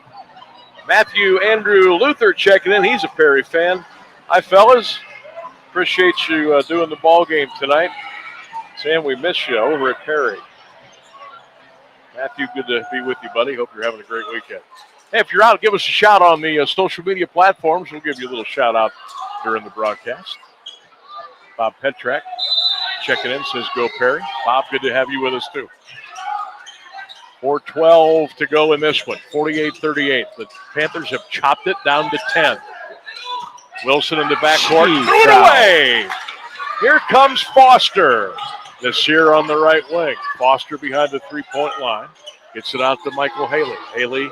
Matthew Andrew Luther checking in. He's a Perry fan. Hi, fellas. Appreciate you doing the ball game tonight. Sam, we miss you over at Perry. Matthew, good to be with you, buddy. Hope you're having a great weekend. Hey, if you're out, give us a shout on the social media platforms. We'll give you a little shout out during the broadcast. Bob Petrak checking in, says go Perry. Bob, good to have you with us too. 4:12 to go in this one. 48-38. The Panthers have chopped it down to 10. Wilson in the backcourt. Threw it away. Here comes Foster. Nasir on the right wing. Foster behind the three-point line. Gets it out to Michael Haley. Haley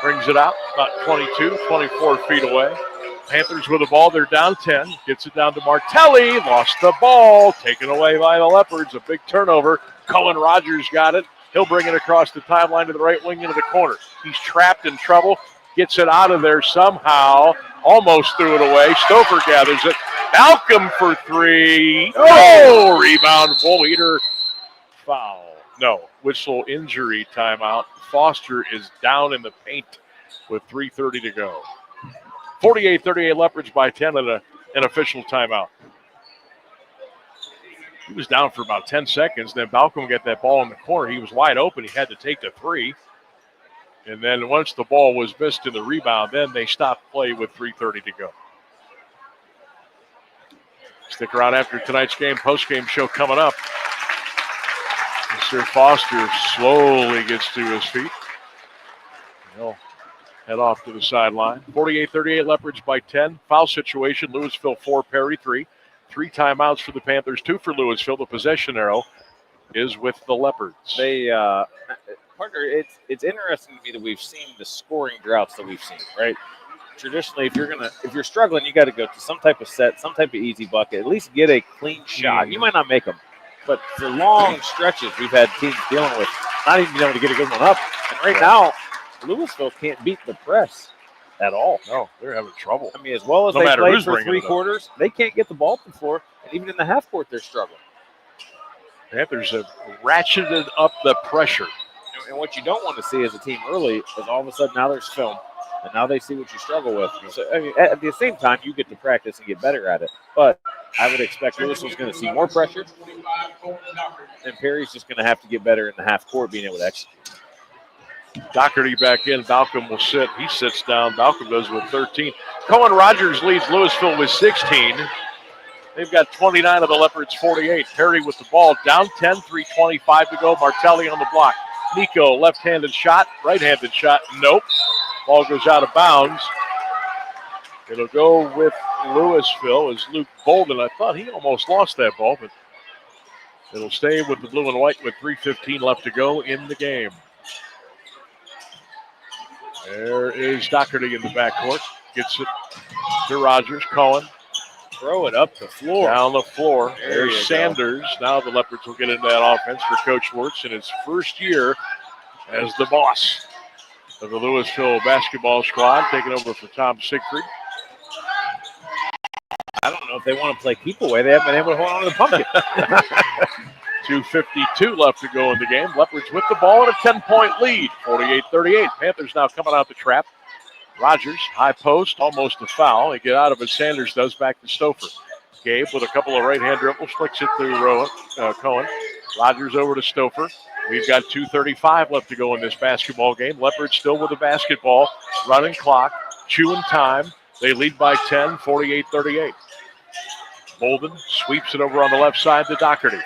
brings it out about 22, 24 feet away. Panthers with the ball. They're down 10. Gets it down to Martelli. Lost the ball. Taken away by the Leopards. A big turnover. Cohen Rogers got it. He'll bring it across the timeline to the right wing into the corner. He's trapped in trouble. Gets it out of there somehow. Almost threw it away. Stouffer gathers it. Malcolm for 3. Oh! Rebound. Woolheater. Foul. No. Whistle injury timeout. Foster is down in the paint with 3:30 to go. 48-38 Leopards by 10 at an official timeout. He was down for about 10 seconds. Then Malcolm got that ball in the corner. He was wide open. He had to take the 3. And then once the ball was missed in the rebound, then they stopped play with 3:30 to go. Stick around after tonight's game. Post-game show coming up. Mr. Foster slowly gets to his feet. He'll head off to the sideline. 48-38 Leopards by 10. Foul situation. Louisville 4, Perry 3. 3 timeouts for the Panthers, 2 for Louisville. The possession arrow is with the Leopards. They, partner, it's interesting to me that we've seen the scoring droughts that we've seen, right? Traditionally, if you're struggling, you got to go to some type of set, some type of easy bucket, at least get a clean shot. You might not make them, but for long stretches, we've had teams dealing with not even being able to get a good one up. And right now, Louisville can't beat the press at all. No, they're having trouble. I mean, as well as No they matter played who's for bringing 3 it up. quarters, they can't get the ball to the floor, and even in the half court, they're struggling. Panthers have ratcheted up the pressure. And what you don't want to see as a team early is all of a sudden now there's film, and now they see what you struggle with. So, I mean, at the same time, you get to practice and get better at it. But I would expect Louisville's going to see more pressure, and Perry's just going to have to get better in the half court being able to execute. Doherty back in. Malcolm will sit. He sits down. Malcolm goes with 13. Cohen Rogers leads Louisville with 16. They've got 29 of the Leopards' 48. Perry with the ball. Down 10, 3:25 to go. Martelli on the block. Nico, left-handed shot. Right-handed shot. Nope. Ball goes out of bounds. It'll go with Louisville as Luke Bolden. I thought he almost lost that ball, but it'll stay with the blue and white with 3:15 left to go in the game. There is Doherty in the backcourt. Gets it to Rogers. Cohen throw it up the floor. Down the floor. There you There's go. Sanders. Now the Leopards will get into that offense for Coach Wirtz in his first year as the boss of the Louisville basketball squad, taking over for Tom Siegfried. I don't know if they want to play keep away. They haven't been able to hold on to the pumpkin. 2:52 left to go in the game. Leopards with the ball and a 10-point lead, 48-38. Panthers now coming out the trap. Rogers, high post, almost a foul. They get out of it. Sanders does, back to Stouffer. Gabe with a couple of right-hand dribbles, flicks it to Cohen. Rogers over to Stouffer. We've got 2:35 left to go in this basketball game. Leopards still with the basketball, running clock, chewing time. They lead by 10, 48-38. Bolden sweeps it over on the left side to Doherty.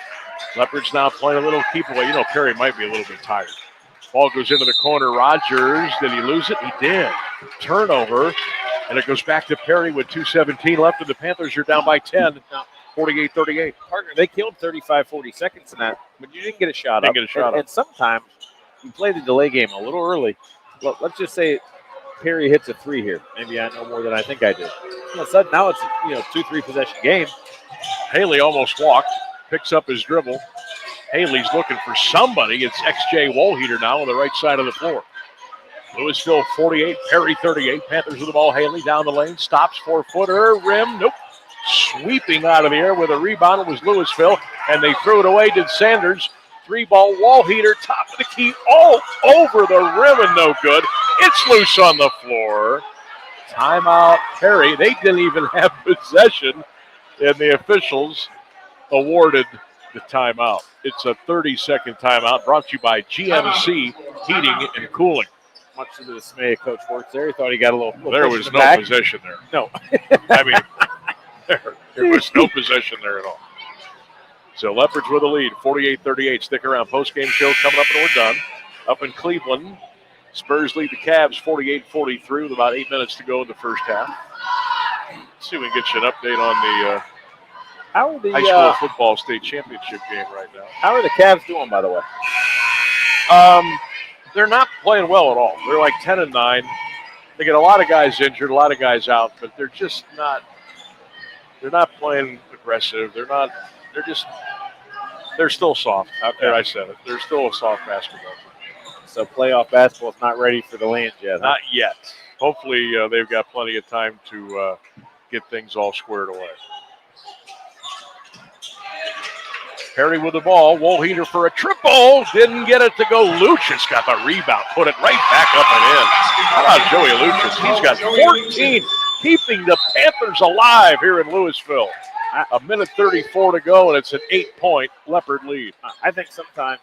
Leopards now playing a little keep away. You know, Perry might be a little bit tired. Ball goes into the corner. Rogers, did he lose it? He did. Turnover, and it goes back to Perry with 2:17 left, and the Panthers are down by 10, 48-38. Partner, they killed 35, 40 seconds in that, but you didn't get a shot up. And sometimes you play the delay game a little early. Look, let's just say Perry hits a three here. Maybe I know more than I think I do. All of a sudden, now it's 2-3 possession game. Haley almost walked, picks up his dribble. Haley's looking for somebody. It's XJ Wohlheater now on the right side of the floor. Louisville 48, Perry 38. Panthers with the ball. Haley down the lane, stops, 4-footer, rim, nope. Sweeping out of the air with a rebound. It was Louisville, and they threw it away. Did Sanders. 3-ball Wohlheater, top of the key, all over the rim and no good. It's loose on the floor. Timeout, Perry. They didn't even have possession, and the officials awarded the timeout. It's a 30-second timeout brought to you by GMC Heating and Cooling. Much to the dismay of Coach Wirtz there. He thought he got a little there was no possession there. No. I mean, there was no possession there at all. So Leopards with a lead, 48-38. Stick around. Post-game show coming up and we're done. Up in Cleveland, Spurs lead the Cavs 48-43 with about 8 minutes to go in the first half. Let's see if we can get you an update on the high school football state championship game right now. How are the Cavs doing, by the way? They're not playing well at all. They're like 10-9. They get a lot of guys injured, a lot of guys out, but they're just not. They're not playing aggressive. They're still soft. Okay. There, I said it. They're still a soft basketball team. So playoff basketball is not ready for the land yet. Not yet. Hopefully they've got plenty of time to get things all squared away. Perry with the ball. Wohlheater for a triple. Didn't get it to go. Lucius got the rebound. Put it right back up and in. How about Joey Lucius? He's got 14, keeping the Panthers alive here in Louisville. A minute 34 to go, and it's an 8-point Leopard lead. I think sometimes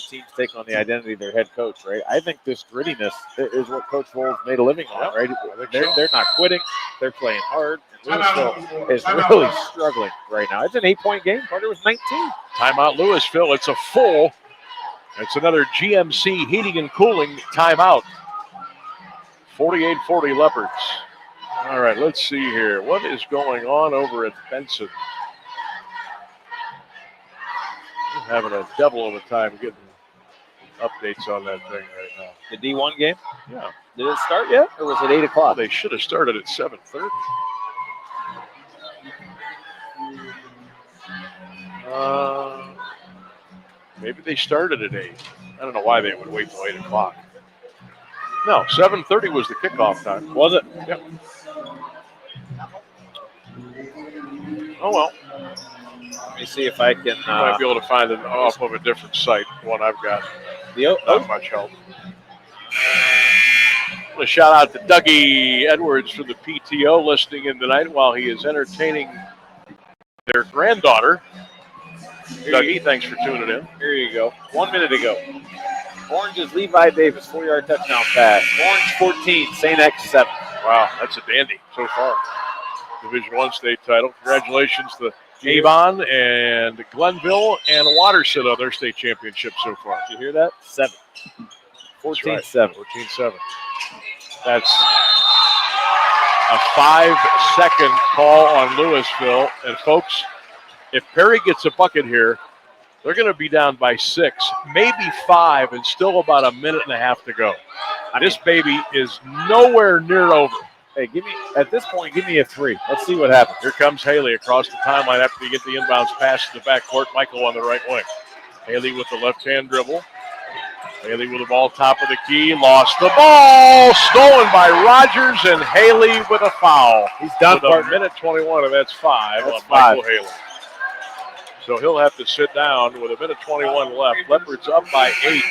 teams take on the identity of their head coach, right? I think this grittiness is what Coach Vols made a living on, right? They're not quitting. They're playing hard. Louisville is really struggling right now. It's an 8-point game. Carter was 19. Timeout Louisville. It's a full. It's another GMC Heating and Cooling timeout. 48-40 Leopards. All right, let's see here. What is going on over at Benson? We're having a devil of a time getting updates on that thing right now. The D1 game? Yeah. Did it start yet, or was it 8 o'clock? They should have started at 7:30. Maybe they started at 8. I don't know why they would wait till 8 o'clock. No, 7:30 was the kickoff time. Was it? Yep. Oh, well. Let me see if I can... I might be able to find it off of a different site, one I've got. Not much help. A shout out to Dougie Edwards for the PTO listening in tonight while he is entertaining their granddaughter. Dougie, thanks for tuning in. Here you go. 1 minute ago. Orange is Levi Davis, 4-yard touchdown pass. Orange 14, St. X 7. Wow, that's a dandy so far. Division I state title. Congratulations to Avon and Glenville and Waterson on their state championship so far. Did you hear that? 7. 14-7. 14-7. That's a 5-second call on Louisville. And folks, if Perry gets a bucket here, they're going to be down by 6, maybe 5, and still about a minute and a half to go. This baby is nowhere near over. Hey, at this point, give me a 3. Let's see what happens. Here comes Haley across the timeline after you get the inbounds pass to the backcourt. Michael on the right wing. Haley with the left-hand dribble. Haley with the ball top of the key. Lost the ball. Stolen by Rogers, and Haley with a foul. He's done, with a minute 21, and that's 5 on Michael Haley. So he'll have to sit down with a minute 21 left. Leopards up by 8.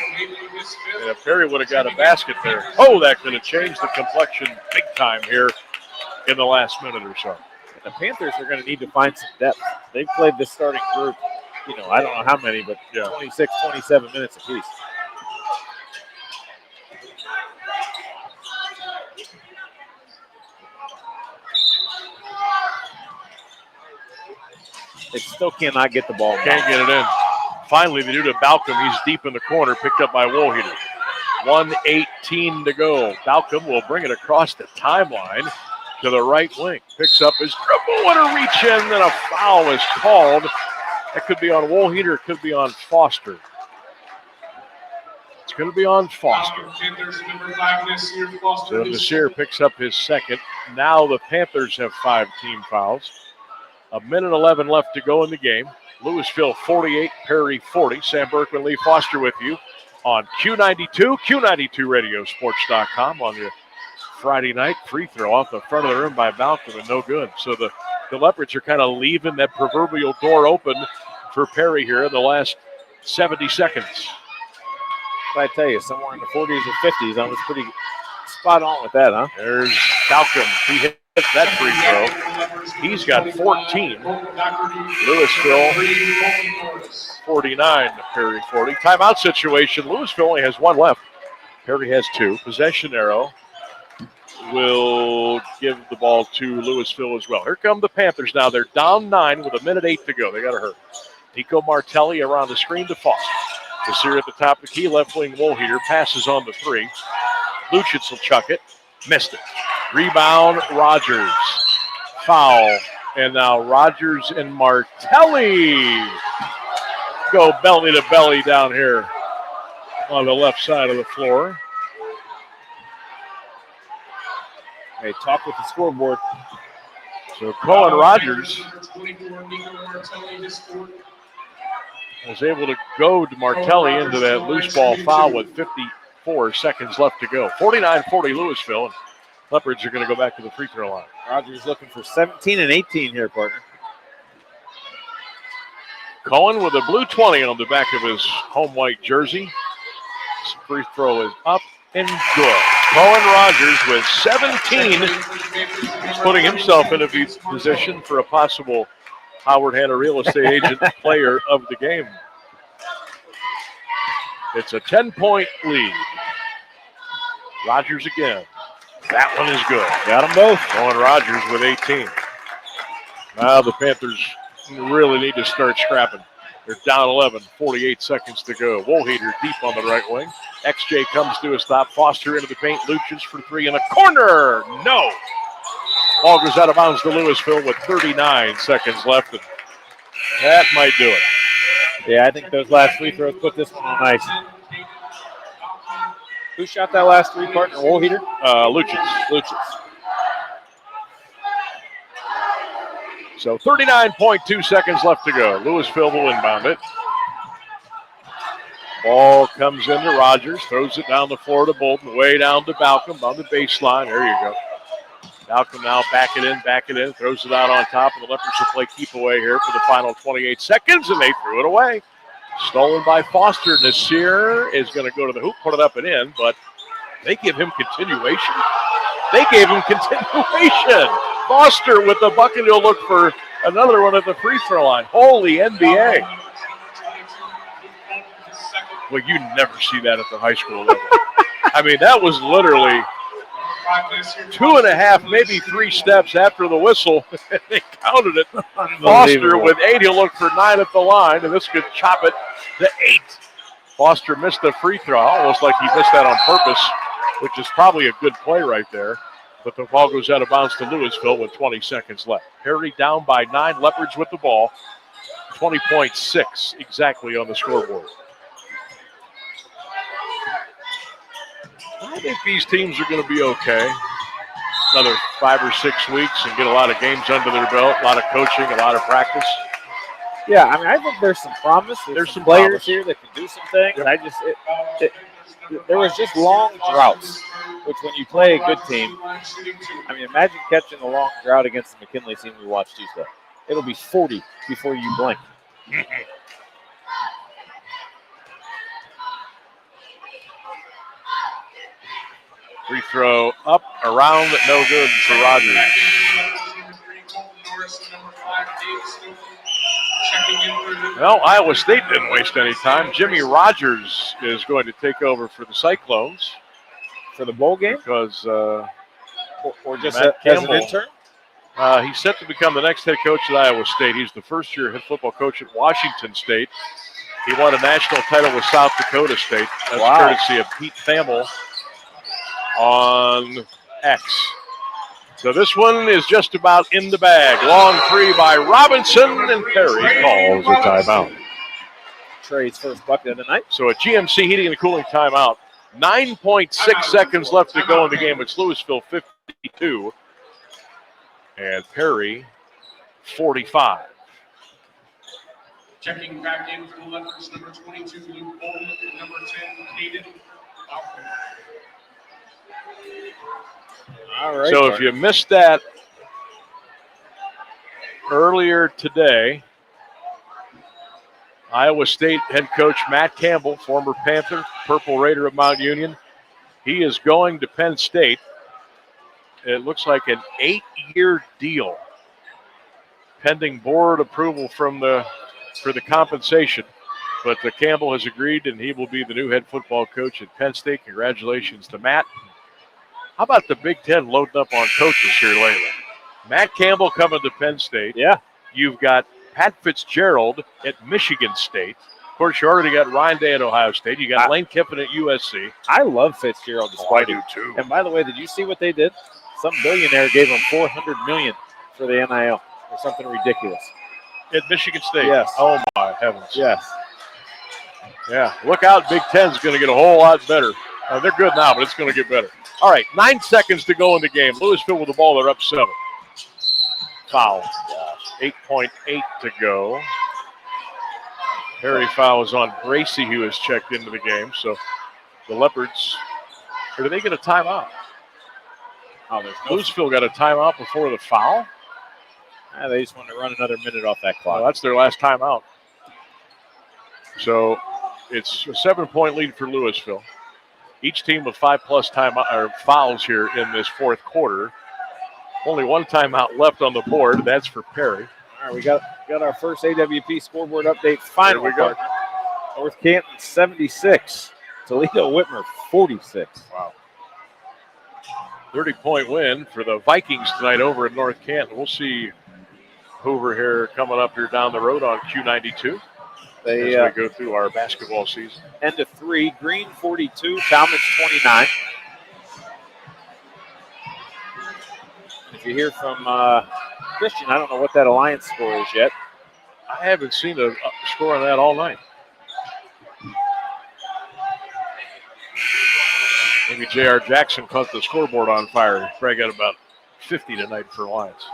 And if Perry would have got a basket there, that could have changed the complexion big time here in the last minute or so. And the Panthers are going to need to find some depth. They've played this starting group, I don't know how many, but 26, 27 minutes apiece. They still cannot get the ball. Can't get it in. Finally, they do to Balcom. He's deep in the corner, picked up by Woolheater. 1:18 to go. Balcom will bring it across the timeline to the right wing. Picks up his dribble and a reach in, and a foul is called. That could be on Woolheater. It could be on Foster. It's going to be on Foster. So Nasir picks up his second. Now the Panthers have 5 team fouls. A minute 11 left to go in the game. Louisville 48, Perry 40. Sam Berkman, Lee Foster with you on Q92, Q92radiosports.com on your Friday night. Free throw off the front of the rim by Balcom and no good. So the Leopards are kind of leaving that proverbial door open for Perry here in the last 70 seconds. I tell you, somewhere in the 40s or 50s, I was pretty spot on with that, huh? There's Balcom. He hit that free throw. He's got 14. Louisville 49, Perry 40. Timeout situation. Louisville only has 1 left. Perry has 2. Possession arrow will give the ball to Louisville as well. Here come the Panthers now. They're down 9 with a minute 8 to go. They got to hurry. Nico Martelli around the screen to Foster. Nasir at the top of the key, left wing Woolheater. Passes on the 3. Lucic will chuck it. Missed it. Rebound, Rogers. Foul. And now Rogers and Martelli go belly to belly down here on the left side of the floor. Hey, talk with the scoreboard. So Cohen Rogers was able to goad Martelli into that loose ball foul with 54 seconds left to go. 49-40 Louisville. And Leopards are going to go back to the free throw line. Rogers looking for 17 and 18 here, partner. Cohen with a blue 20 on the back of his home white jersey. His free throw is up and good. Cohen Rogers with 17. He's putting himself in a position for a possible Howard Hanna real estate agent player of the game. It's a 10-point lead. Rogers again. That one is good. Got them both. Cohen Rogers with 18. Now the Panthers really need to start scrapping. They're down 11, 48 seconds to go. Woolheater deep on the right wing. XJ comes to a stop. Foster into the paint. Lucic for 3 in a corner. No. Ball goes out of bounds to Louisville with 39 seconds left. And that might do it. Yeah, I think those last free throws put this one on ice. Who shot that last 3, partner? Woolheater? Lucic. So 39.2 seconds left to go. Louisville will inbound it. Ball comes into Rogers, throws it down the floor to Bolton, way down to Balcom on the baseline. There you go. Balcom now back it in, throws it out on top, and the Leopards will play keep away here for the final 28 seconds, and they threw it away. Stolen by Foster. Nasir is going to go to the hoop, put it up and in, but they give him continuation. Foster with the bucket. He'll look for another one at the free throw line. Holy NBA. Well, you never see that at the high school level. I mean, that was literally 2.5, maybe 3 steps after the whistle. They counted it. Foster with 8. He'll look for 9 at the line, and this could chop it to 8. Foster missed the free throw, almost like he missed that on purpose, which is probably a good play right there. But the ball goes out of bounds to Louisville with 20 seconds left. Perry down by 9. Leopards with the ball. 20.6 exactly on the scoreboard. I think these teams are going to be okay. another 5 or 6 weeks and get a lot of games under their belt, a lot of coaching, a lot of practice. Yeah, I mean, I think there's some promise. There's some players here that can do some things. Yep. There was just long droughts, which when you play a good team, I mean, imagine catching a long drought against the McKinley team we watched Tuesday. It'll be 40 before you blink. Free throw up, around, no good for Rogers. Well, Iowa State didn't waste any time. Jimmy Rogers is going to take over for the Cyclones. For the bowl game? Because or just Matt Campbell, as an intern? He's set to become the next head coach at Iowa State. He's the first-year head football coach at Washington State. He won a national title with South Dakota State. That's courtesy of Pete Thamel on X. So this one is just about in the bag. Long three by Robinson, and Perry calls a timeout. Trey's first bucket of the night. So a GMC heating and cooling timeout. 9.6 seconds left to go in the game. It's Louisville 52 and Perry 45. Checking back in for the Leopards, number 22, Luke Bolden, and number 10, Caden Bauer. All right. So if you missed that earlier today, Iowa State head coach Matt Campbell, former Panther, Purple Raider of Mount Union, he is going to Penn State. It looks like an 8-year deal, pending board approval for the compensation. But Campbell has agreed, and he will be the new head football coach at Penn State. Congratulations to Matt. How about the Big Ten loading up on coaches here lately? Matt Campbell coming to Penn State. Yeah. You've got Pat Fitzgerald at Michigan State. Of course, you already got Ryan Day at Ohio State. You got Lane Kiffin at USC. I love Fitzgerald. I do too. And by the way, did you see what they did? Some billionaire gave him $400 million for the NIL or something ridiculous. At Michigan State? Yes. Oh, my heavens. Yes. Yeah, look out. Big Ten's going to get a whole lot better. They're good now, but it's going to get better. All right, 9 seconds to go in the game. Louisville with the ball. They're up 7. Foul. 8.8 to go. Perry foul is on Bracy, who has checked into the game. So the Leopards, or do they get a timeout? Oh, there's Louisville got a timeout before the foul? They just want to run another minute off that clock. Well, that's their last timeout. So it's a 7-point lead for Louisville. Each team with 5+ fouls here in this fourth quarter. Only one timeout left on the board. That's for Perry. All right, we got our first AWP scoreboard update final. Here we go. North Canton 76. Toledo Whitmer 46. Wow. 30-point win for the Vikings tonight over at North Canton. We'll see Hoover here coming up here down the road on Q92 as we go through our basketball season. End of 3. Green 42. Talmadge 29. If you hear from Christian, I don't know what that Alliance score is yet. I haven't seen a score on that all night. Maybe J.R. Jackson caught the scoreboard on fire. He probably got about 50 tonight for Alliance.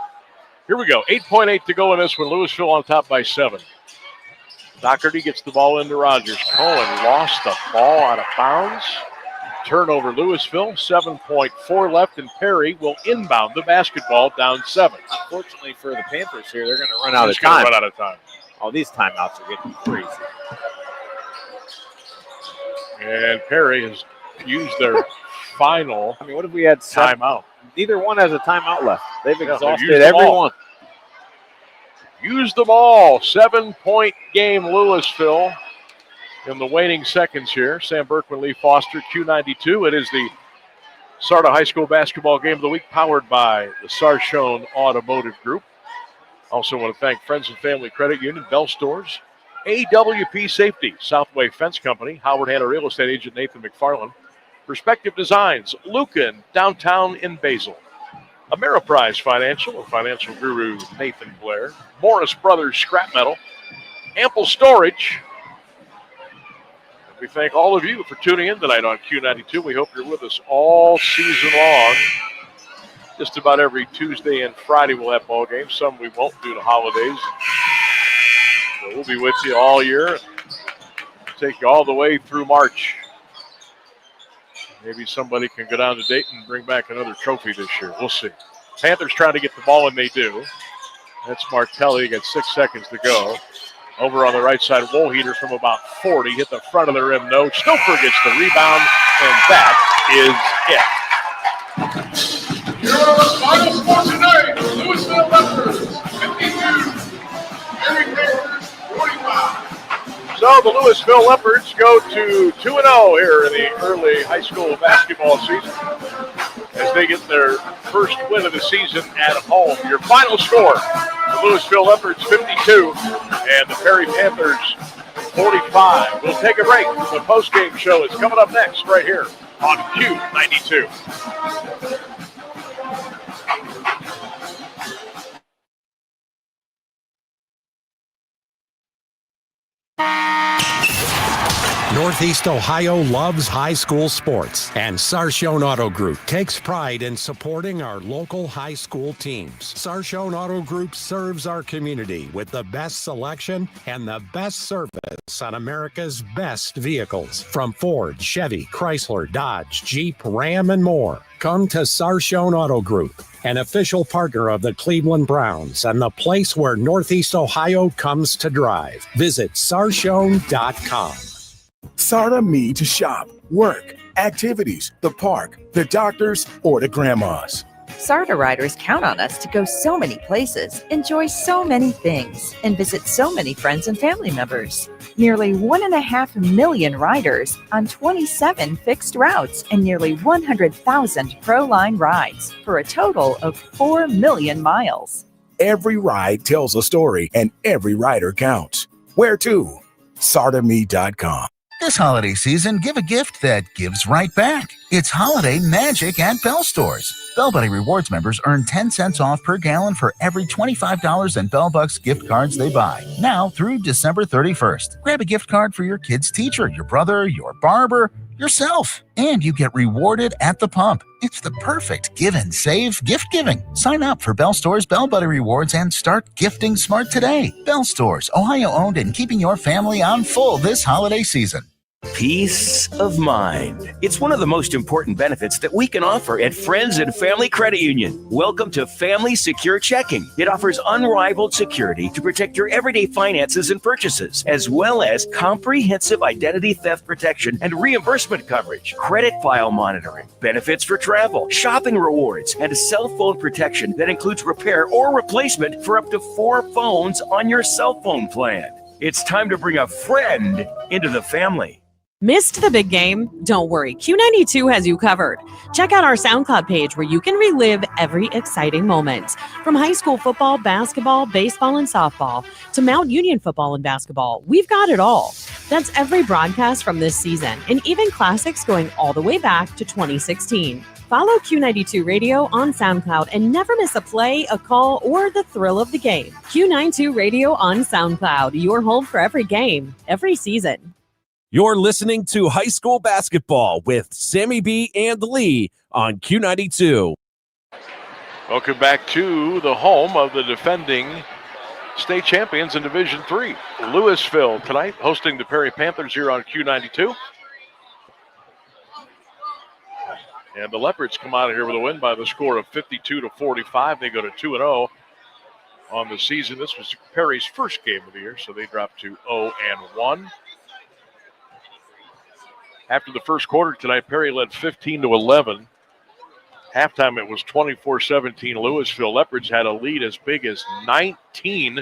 Here we go. 8.8 to go in this one. Louisville on top by 7. Doherty gets the ball into Rogers. Cohen lost the ball out of bounds. Turnover Louisville. 7.4 left, and Perry will inbound the basketball down 7. Unfortunately for the Panthers here, they're going to run out of time. Run out of time. Oh, these timeouts are getting crazy. And Perry has used their final what if we had timeout? Neither one has a timeout left. They've exhausted used every one. Use them all. 7-point game, Louisville, in the waning seconds here. Sam Berkman, Lee Foster, Q92. It is the Sarda High School basketball game of the week, powered by the Sarshone Automotive Group. Also want to thank Friends and Family Credit Union, Bell Stores, AWP Safety, Southway Fence Company, Howard Hanna Real Estate Agent Nathan McFarland, Perspective Designs, Lucan, downtown in Basel, Ameriprise Financial, or financial guru Nathan Blair, Morris Brothers Scrap Metal, Ample Storage. We thank all of you for tuning in tonight on Q92. We hope you're with us all season long. Just about every Tuesday and Friday we'll have ball games. Some we won't due to holidays. So we'll be with you all year. Take you all the way through March. Maybe somebody can go down to Dayton and bring back another trophy this year. We'll see. Panthers trying to get the ball, and they do. That's Martelli. Got 6 seconds to go. Over on the right side, Wohlheater from about 40. Hit the front of the rim. No. Stouffer gets the rebound, and that is it. Your final score tonight, Louisville Leopards, 52. Perry Panthers, 45. So the Louisville Leopards go to 2-0 here in the early high school basketball season as they get their first win of the season at home. Your final score, the Louisville Leopards 52 and the Perry Panthers 45. We'll take a break. The postgame show is coming up next right here on Q92. Northeast Ohio loves high school sports, and Sarshone Auto Group takes pride in supporting our local high school teams. Sarshone Auto Group serves our community with the best selection and the best service on America's best vehicles. From Ford, Chevy, Chrysler, Dodge, Jeep, Ram, and more. Come to Sarshone Auto Group, an official partner of the Cleveland Browns and the place where Northeast Ohio comes to drive. Visit sarshone.com. SARTA Me to shop, work, activities, the park, the doctors, or the grandmas. SARTA riders count on us to go so many places, enjoy so many things, and visit so many friends and family members. Nearly 1.5 million riders on 27 fixed routes and nearly 100,000 ProLine rides for a total of 4 million miles. Every ride tells a story and every rider counts. Where to? SARTAMe.com. This holiday season, give a gift that gives right back. It's holiday magic at Bell Stores. Bell Buddy Rewards members earn 10 cents off per gallon for every $25 in Bell Bucks gift cards they buy. Now through December 31st. Grab a gift card for your kid's teacher, your brother, your barber, yourself. And you get rewarded at the pump. It's the perfect give and save gift giving. Sign up for Bell Stores Bell Buddy Rewards and start gifting smart today. Bell Stores, Ohio owned and keeping your family on full this holiday season. Peace of mind. It's one of the most important benefits that we can offer at Friends and Family Credit Union. Welcome to Family Secure Checking. It offers unrivaled security to protect your everyday finances and purchases, as well as comprehensive identity theft protection and reimbursement coverage, credit file monitoring, benefits for travel, shopping rewards, and a cell phone protection that includes repair or replacement for up to 4 phones on your cell phone plan. It's time to bring a friend into the family. Missed the big game? Don't worry, Q92 has you covered. Check out our SoundCloud page where you can relive every exciting moment. From high school football, basketball, baseball, and softball to Mount Union football and basketball, we've got it all. That's every broadcast from this season, and even classics going all the way back to 2016. Follow Q92 Radio on SoundCloud and never miss a play, a call, or the thrill of the game. Q92 Radio on SoundCloud, your home for every game, every season. You're listening to high school basketball with Sammy B and Lee on Q92. Welcome back to the home of the defending state champions in Division III. Louisville tonight hosting the Perry Panthers here on Q92. And the Leopards come out of here with a win by the score of 52-45. They go to 2-0 on the season. This was Perry's first game of the year, so they dropped to 0-1. After the first quarter tonight, Perry led 15-11. Halftime, it was 24-17. Louisville Leopards had a lead as big as 19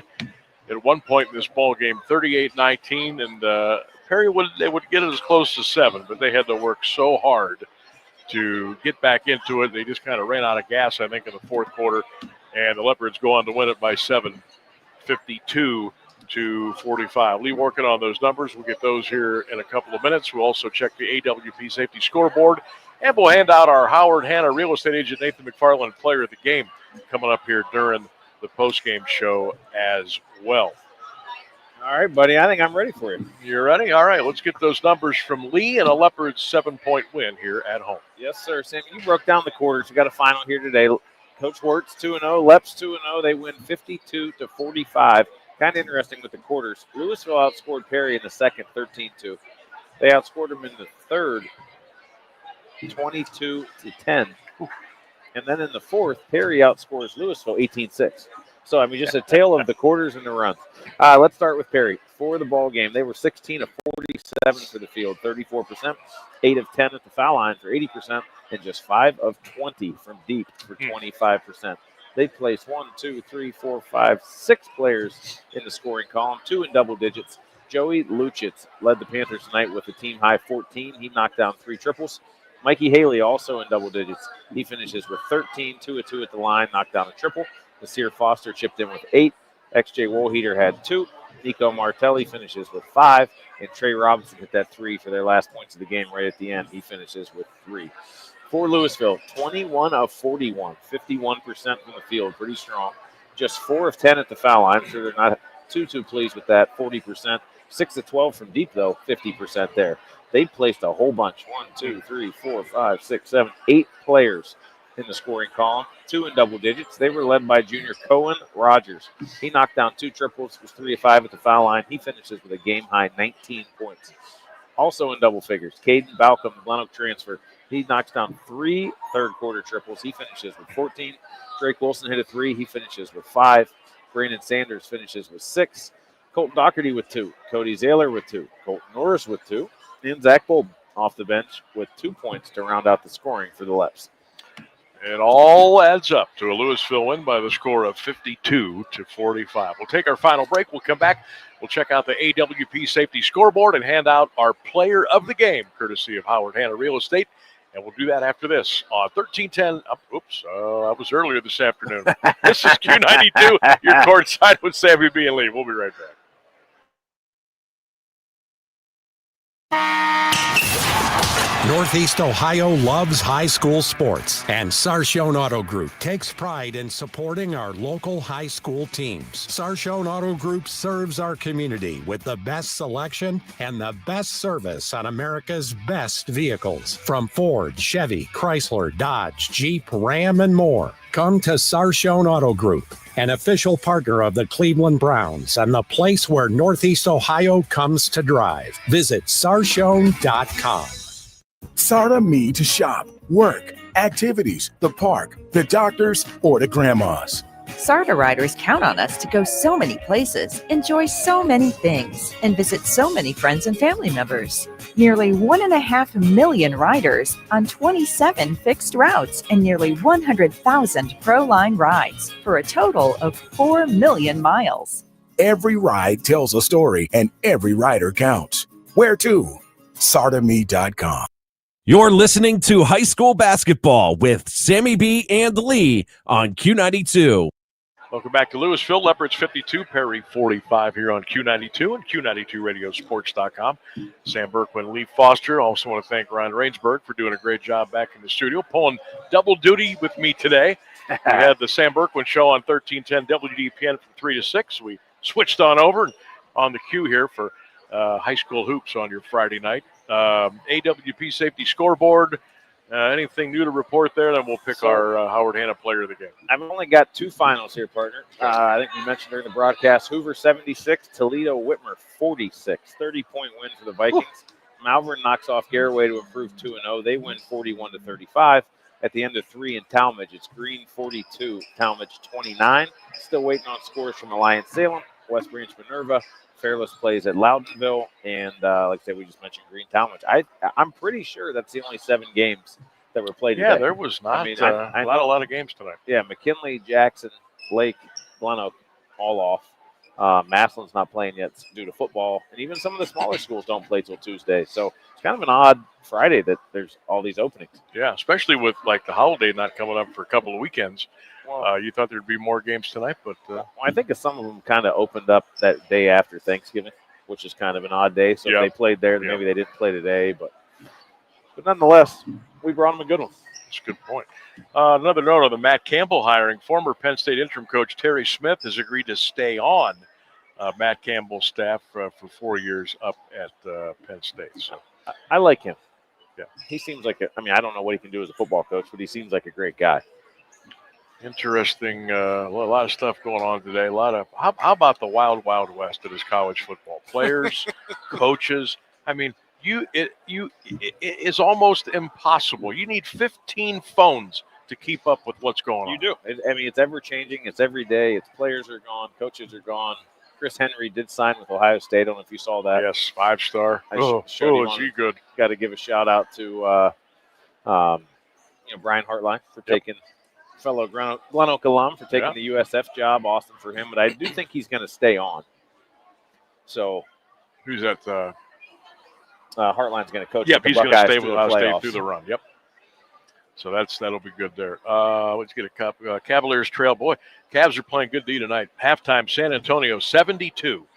at one point in this ball game, 38-19. And Perry would get it as close to 7, but they had to work so hard to get back into it. They just kind of ran out of gas, I think, in the fourth quarter. And the Leopards go on to win it by 7, 52-45. Lee working on those numbers. We'll get those here in a couple of minutes. We'll also check the AWP safety scoreboard, and we'll hand out our Howard Hanna real estate agent Nathan McFarland player of the game coming up here during the postgame show as well. All right, buddy. I think I'm ready for you. You're ready? All right, let's get those numbers from Lee and a Leopards 7-point win here at home. Yes, sir. Sam, you broke down the quarters. We got a final here today. Coach Wirtz 2-0, Leps 2-0. They win 52-45. Kind of interesting with the quarters. Louisville outscored Perry in the second 13-2. They outscored them in the third 22-10. And then in the fourth, Perry outscores Louisville 18-6. So, I mean, just a tale of the quarters and the runs. Let's start with Perry. For the ball game, they were 16 of 47 for the field, 34%, 8 of 10 at the foul line for 80%, and just 5 of 20 from deep for 25%. They placed 6 players in the scoring column, 2 in double digits. Joey Luchitz led the Panthers tonight with a team-high 14. He knocked down 3 triples. Mikey Haley also in double digits. He finishes with 13, 2 of 2 at the line, knocked down a triple. Nasir Foster chipped in with 8. XJ Woolheater had 2. Nico Martelli finishes with 5. And Trey Robinson hit that 3 for their last points of the game right at the end. He finishes with 3. For Louisville, 21 of 41, 51% from the field, pretty strong. Just 4 of 10 at the foul line, so they're not too pleased with that, 40%. 6 of 12 from deep, though, 50% there. They placed a whole bunch, 8 players in the scoring column, 2 in double digits. They were led by junior Cohen Rogers. He knocked down 2 triples, was 3 of 5 at the foul line. He finishes with a game-high 19 points. Also in double figures, Caden Balcom, the Glen Oak transfer. He knocks down 3 third-quarter triples. He finishes with 14. Drake Wilson hit a 3. He finishes with 5. Brandon Sanders finishes with 6. Colton Doherty with 2. Cody Zaylor with 2. Colton Norris with 2. And Zach Bolden off the bench with 2 points to round out the scoring for the Leps. It all adds up to a Louisville win by the score of 52-45. We'll take our final break. We'll come back. We'll check out the AWP safety scoreboard and hand out our player of the game, courtesy of Howard Hanna Real Estate. And we'll do that after this on 1310. I was earlier this afternoon. This is Q92. You're courtside with Sammy B and Lee. We'll be right back. Northeast Ohio loves high school sports, and Sarshone Auto Group takes pride in supporting our local high school teams. Sarshone Auto Group serves our community with the best selection and the best service on America's best vehicles, from Ford, Chevy, Chrysler, Dodge, Jeep, Ram, and more. Come to Sarshone Auto Group, an official partner of the Cleveland Browns and the place where Northeast Ohio comes to drive. Visit sarshone.com. SARTA me to shop, work, activities, the park, the doctors, or the grandmas. SARTA riders count on us to go so many places, enjoy so many things, and visit so many friends and family members. Nearly 1.5 million riders on 27 fixed routes and nearly 100,000 ProLine rides for a total of 4 million miles. Every ride tells a story and every rider counts. Where to? SARTAme.com. You're listening to High School Basketball with Sammy B and Lee on Q92. Welcome back to Louisville. Leopards 52, Perry 45 here on Q92 and Q92radiosports.com. Sam Berkwin, Lee Foster. Also want to thank Ryan Rainsberg for doing a great job back in the studio, pulling double duty with me today. We had the Sam Berkwin Show on 1310 WDPN from 3 to 6. We switched on over on the queue here for high school hoops on your Friday night. AWP safety scoreboard. Anything new to report there? Then we'll pick our Howard Hanna player of the game. I've only got 2 finals here, partner. I think we mentioned during the broadcast, Hoover 76, Toledo Whitmer 46. 30-point win for the Vikings. Malvern knocks off Garraway to improve 2-0. They win 41-35. At the end of 3 in Talmadge, it's Green 42, Talmadge 29. Still waiting on scores from Alliance Salem, West Branch Minerva. Fairless plays at Loudonville, and like I said, we just mentioned Green Talmadge. I'm pretty sure that's the only 7 games that were played today. There was not a lot of games tonight. Yeah, McKinley, Jackson, Lake, Glen Oak, all off. Massillon's not playing yet due to football, and even some of the smaller schools don't play till Tuesday. So it's kind of an odd Friday that there's all these openings. Yeah, especially with like the holiday not coming up for a couple of weekends. You thought there'd be more games tonight, but I think some of them kind of opened up that day after Thanksgiving, which is kind of an odd day. So if they played there, then maybe they didn't play today. But nonetheless, we brought them a good one. That's a good point. Another note on the Matt Campbell hiring. Former Penn State interim coach Terry Smith has agreed to stay on Matt Campbell's staff for 4 years up at Penn State. So I like him. Yeah, he seems like I don't know what he can do as a football coach, but he seems like a great guy. Interesting. A lot of stuff going on today. A lot of how about the wild, wild west that is college football? Players, coaches. I mean, it is almost impossible. You need 15 phones to keep up with what's going on. You do. I mean, it's ever changing. It's every day. It's players are gone, coaches are gone. Chris Henry did sign with Ohio State. I don't know if you saw that. Yes, 5-star. Is he good? Got to give a shout out to Brian Hartline for taking fellow Glen Oak alum for taking the USF job. Awesome for him. But I do think he's going to stay on. So who's that? Hartline's going to coach. Yep, he's going to stay with Ohio State through the run. Yep. So that'll be good there. Let's get a cup. Cavaliers trail. Boy, Cavs are playing good D tonight. Halftime, San Antonio 72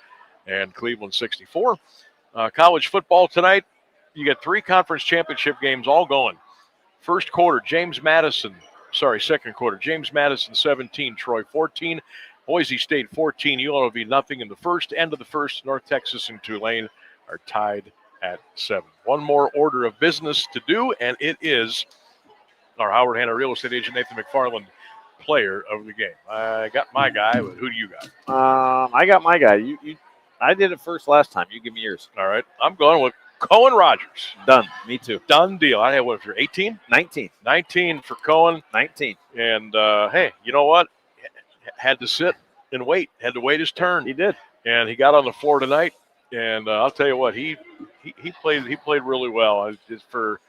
and Cleveland 64. College football tonight. You got 3 conference championship games all going. Second quarter, James Madison 17, Troy 14, Boise State 14, UNLV nothing in the first. End of the first, North Texas and Tulane are tied at 7. One more order of business to do, and it is our Howard Hanna real estate agent, Nathan McFarland, player of the game. I got my guy, but who do you got? I got my guy. I did it first last time. You give me yours. All right. I'm going with Cohen Rogers. Done. Me too. Done deal. I had what if you're 18? 19. 19 for Cohen. 19. And hey, you know what? Had to sit and wait. Had to wait his turn. He did. And he got on the floor tonight. And I'll tell you what, he played really well. Just for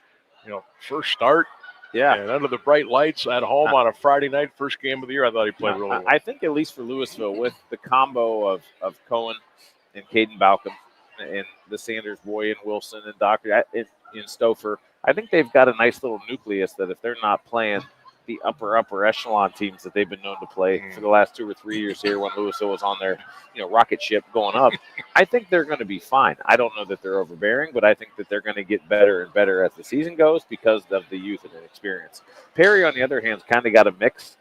first start. Yeah. And under the bright lights at home on a Friday night, first game of the year, I thought he played really well. I think at least for Louisville, with the combo of Cohen and Caden Balcom and the Sanders boy and Wilson and Doctor in Stouffer, I think they've got a nice little nucleus that if they're not playing the upper echelon teams that they've been known to play for the last 2 or 3 years here when Louisville was on their rocket ship going up, I think they're going to be fine. I don't know that they're overbearing, but I think that they're going to get better and better as the season goes because of the youth and experience. Perry, on the other hand, kind of got a mix.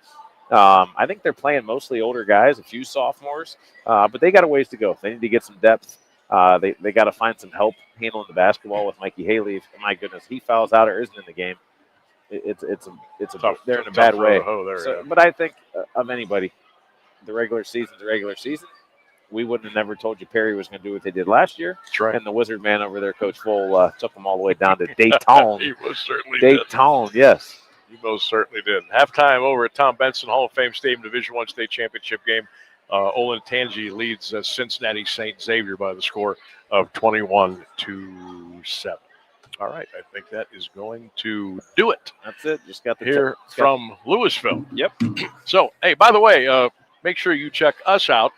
I think they're playing mostly older guys, a few sophomores, but they got a ways to go. They need to get some depth. They got to find some help handling the basketball with Mikey Haley. My goodness, he fouls out or isn't in the game. It's a tough, they're in a bad way. But I think of anybody, the regular season's the regular season. We wouldn't have never told you Perry was going to do what they did last year. That's right. And the Wizard man over there, Coach Full, took them all the way down to Dayton. He most certainly did. Dayton, yes. He most certainly did. Halftime over at Tom Benson Hall of Fame Stadium, Division I state championship game. Olin Tangi leads Cincinnati St. Xavier by the score of 21-7. All right, I think that is going to do it. That's it. Just got the here from Louisville. Yep. So, hey, by the way, make sure you check us out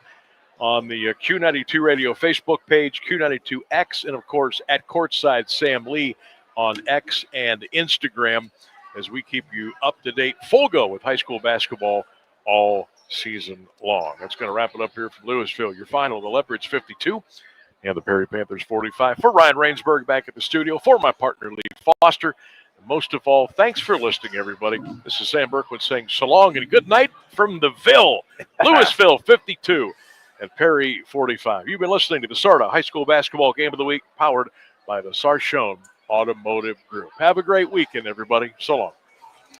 on the Q92 Radio Facebook page, Q92X, and, of course, at Courtside Sam Lee on X and Instagram as we keep you up to date, full go with high school basketball all season long. That's going to wrap it up here from Louisville. Your final, the Leopards 52 and the Perry Panthers 45. For Ryan Rainsberg back at the studio, for my partner Lee Foster, and most of all, thanks for listening, everybody. This is Sam Berkwood saying so long and good night from the Ville. Louisville 52 and Perry 45. You've been listening to the Sarda High School Basketball Game of the Week, powered by the Sarchone Automotive Group. Have a great weekend, everybody. So long.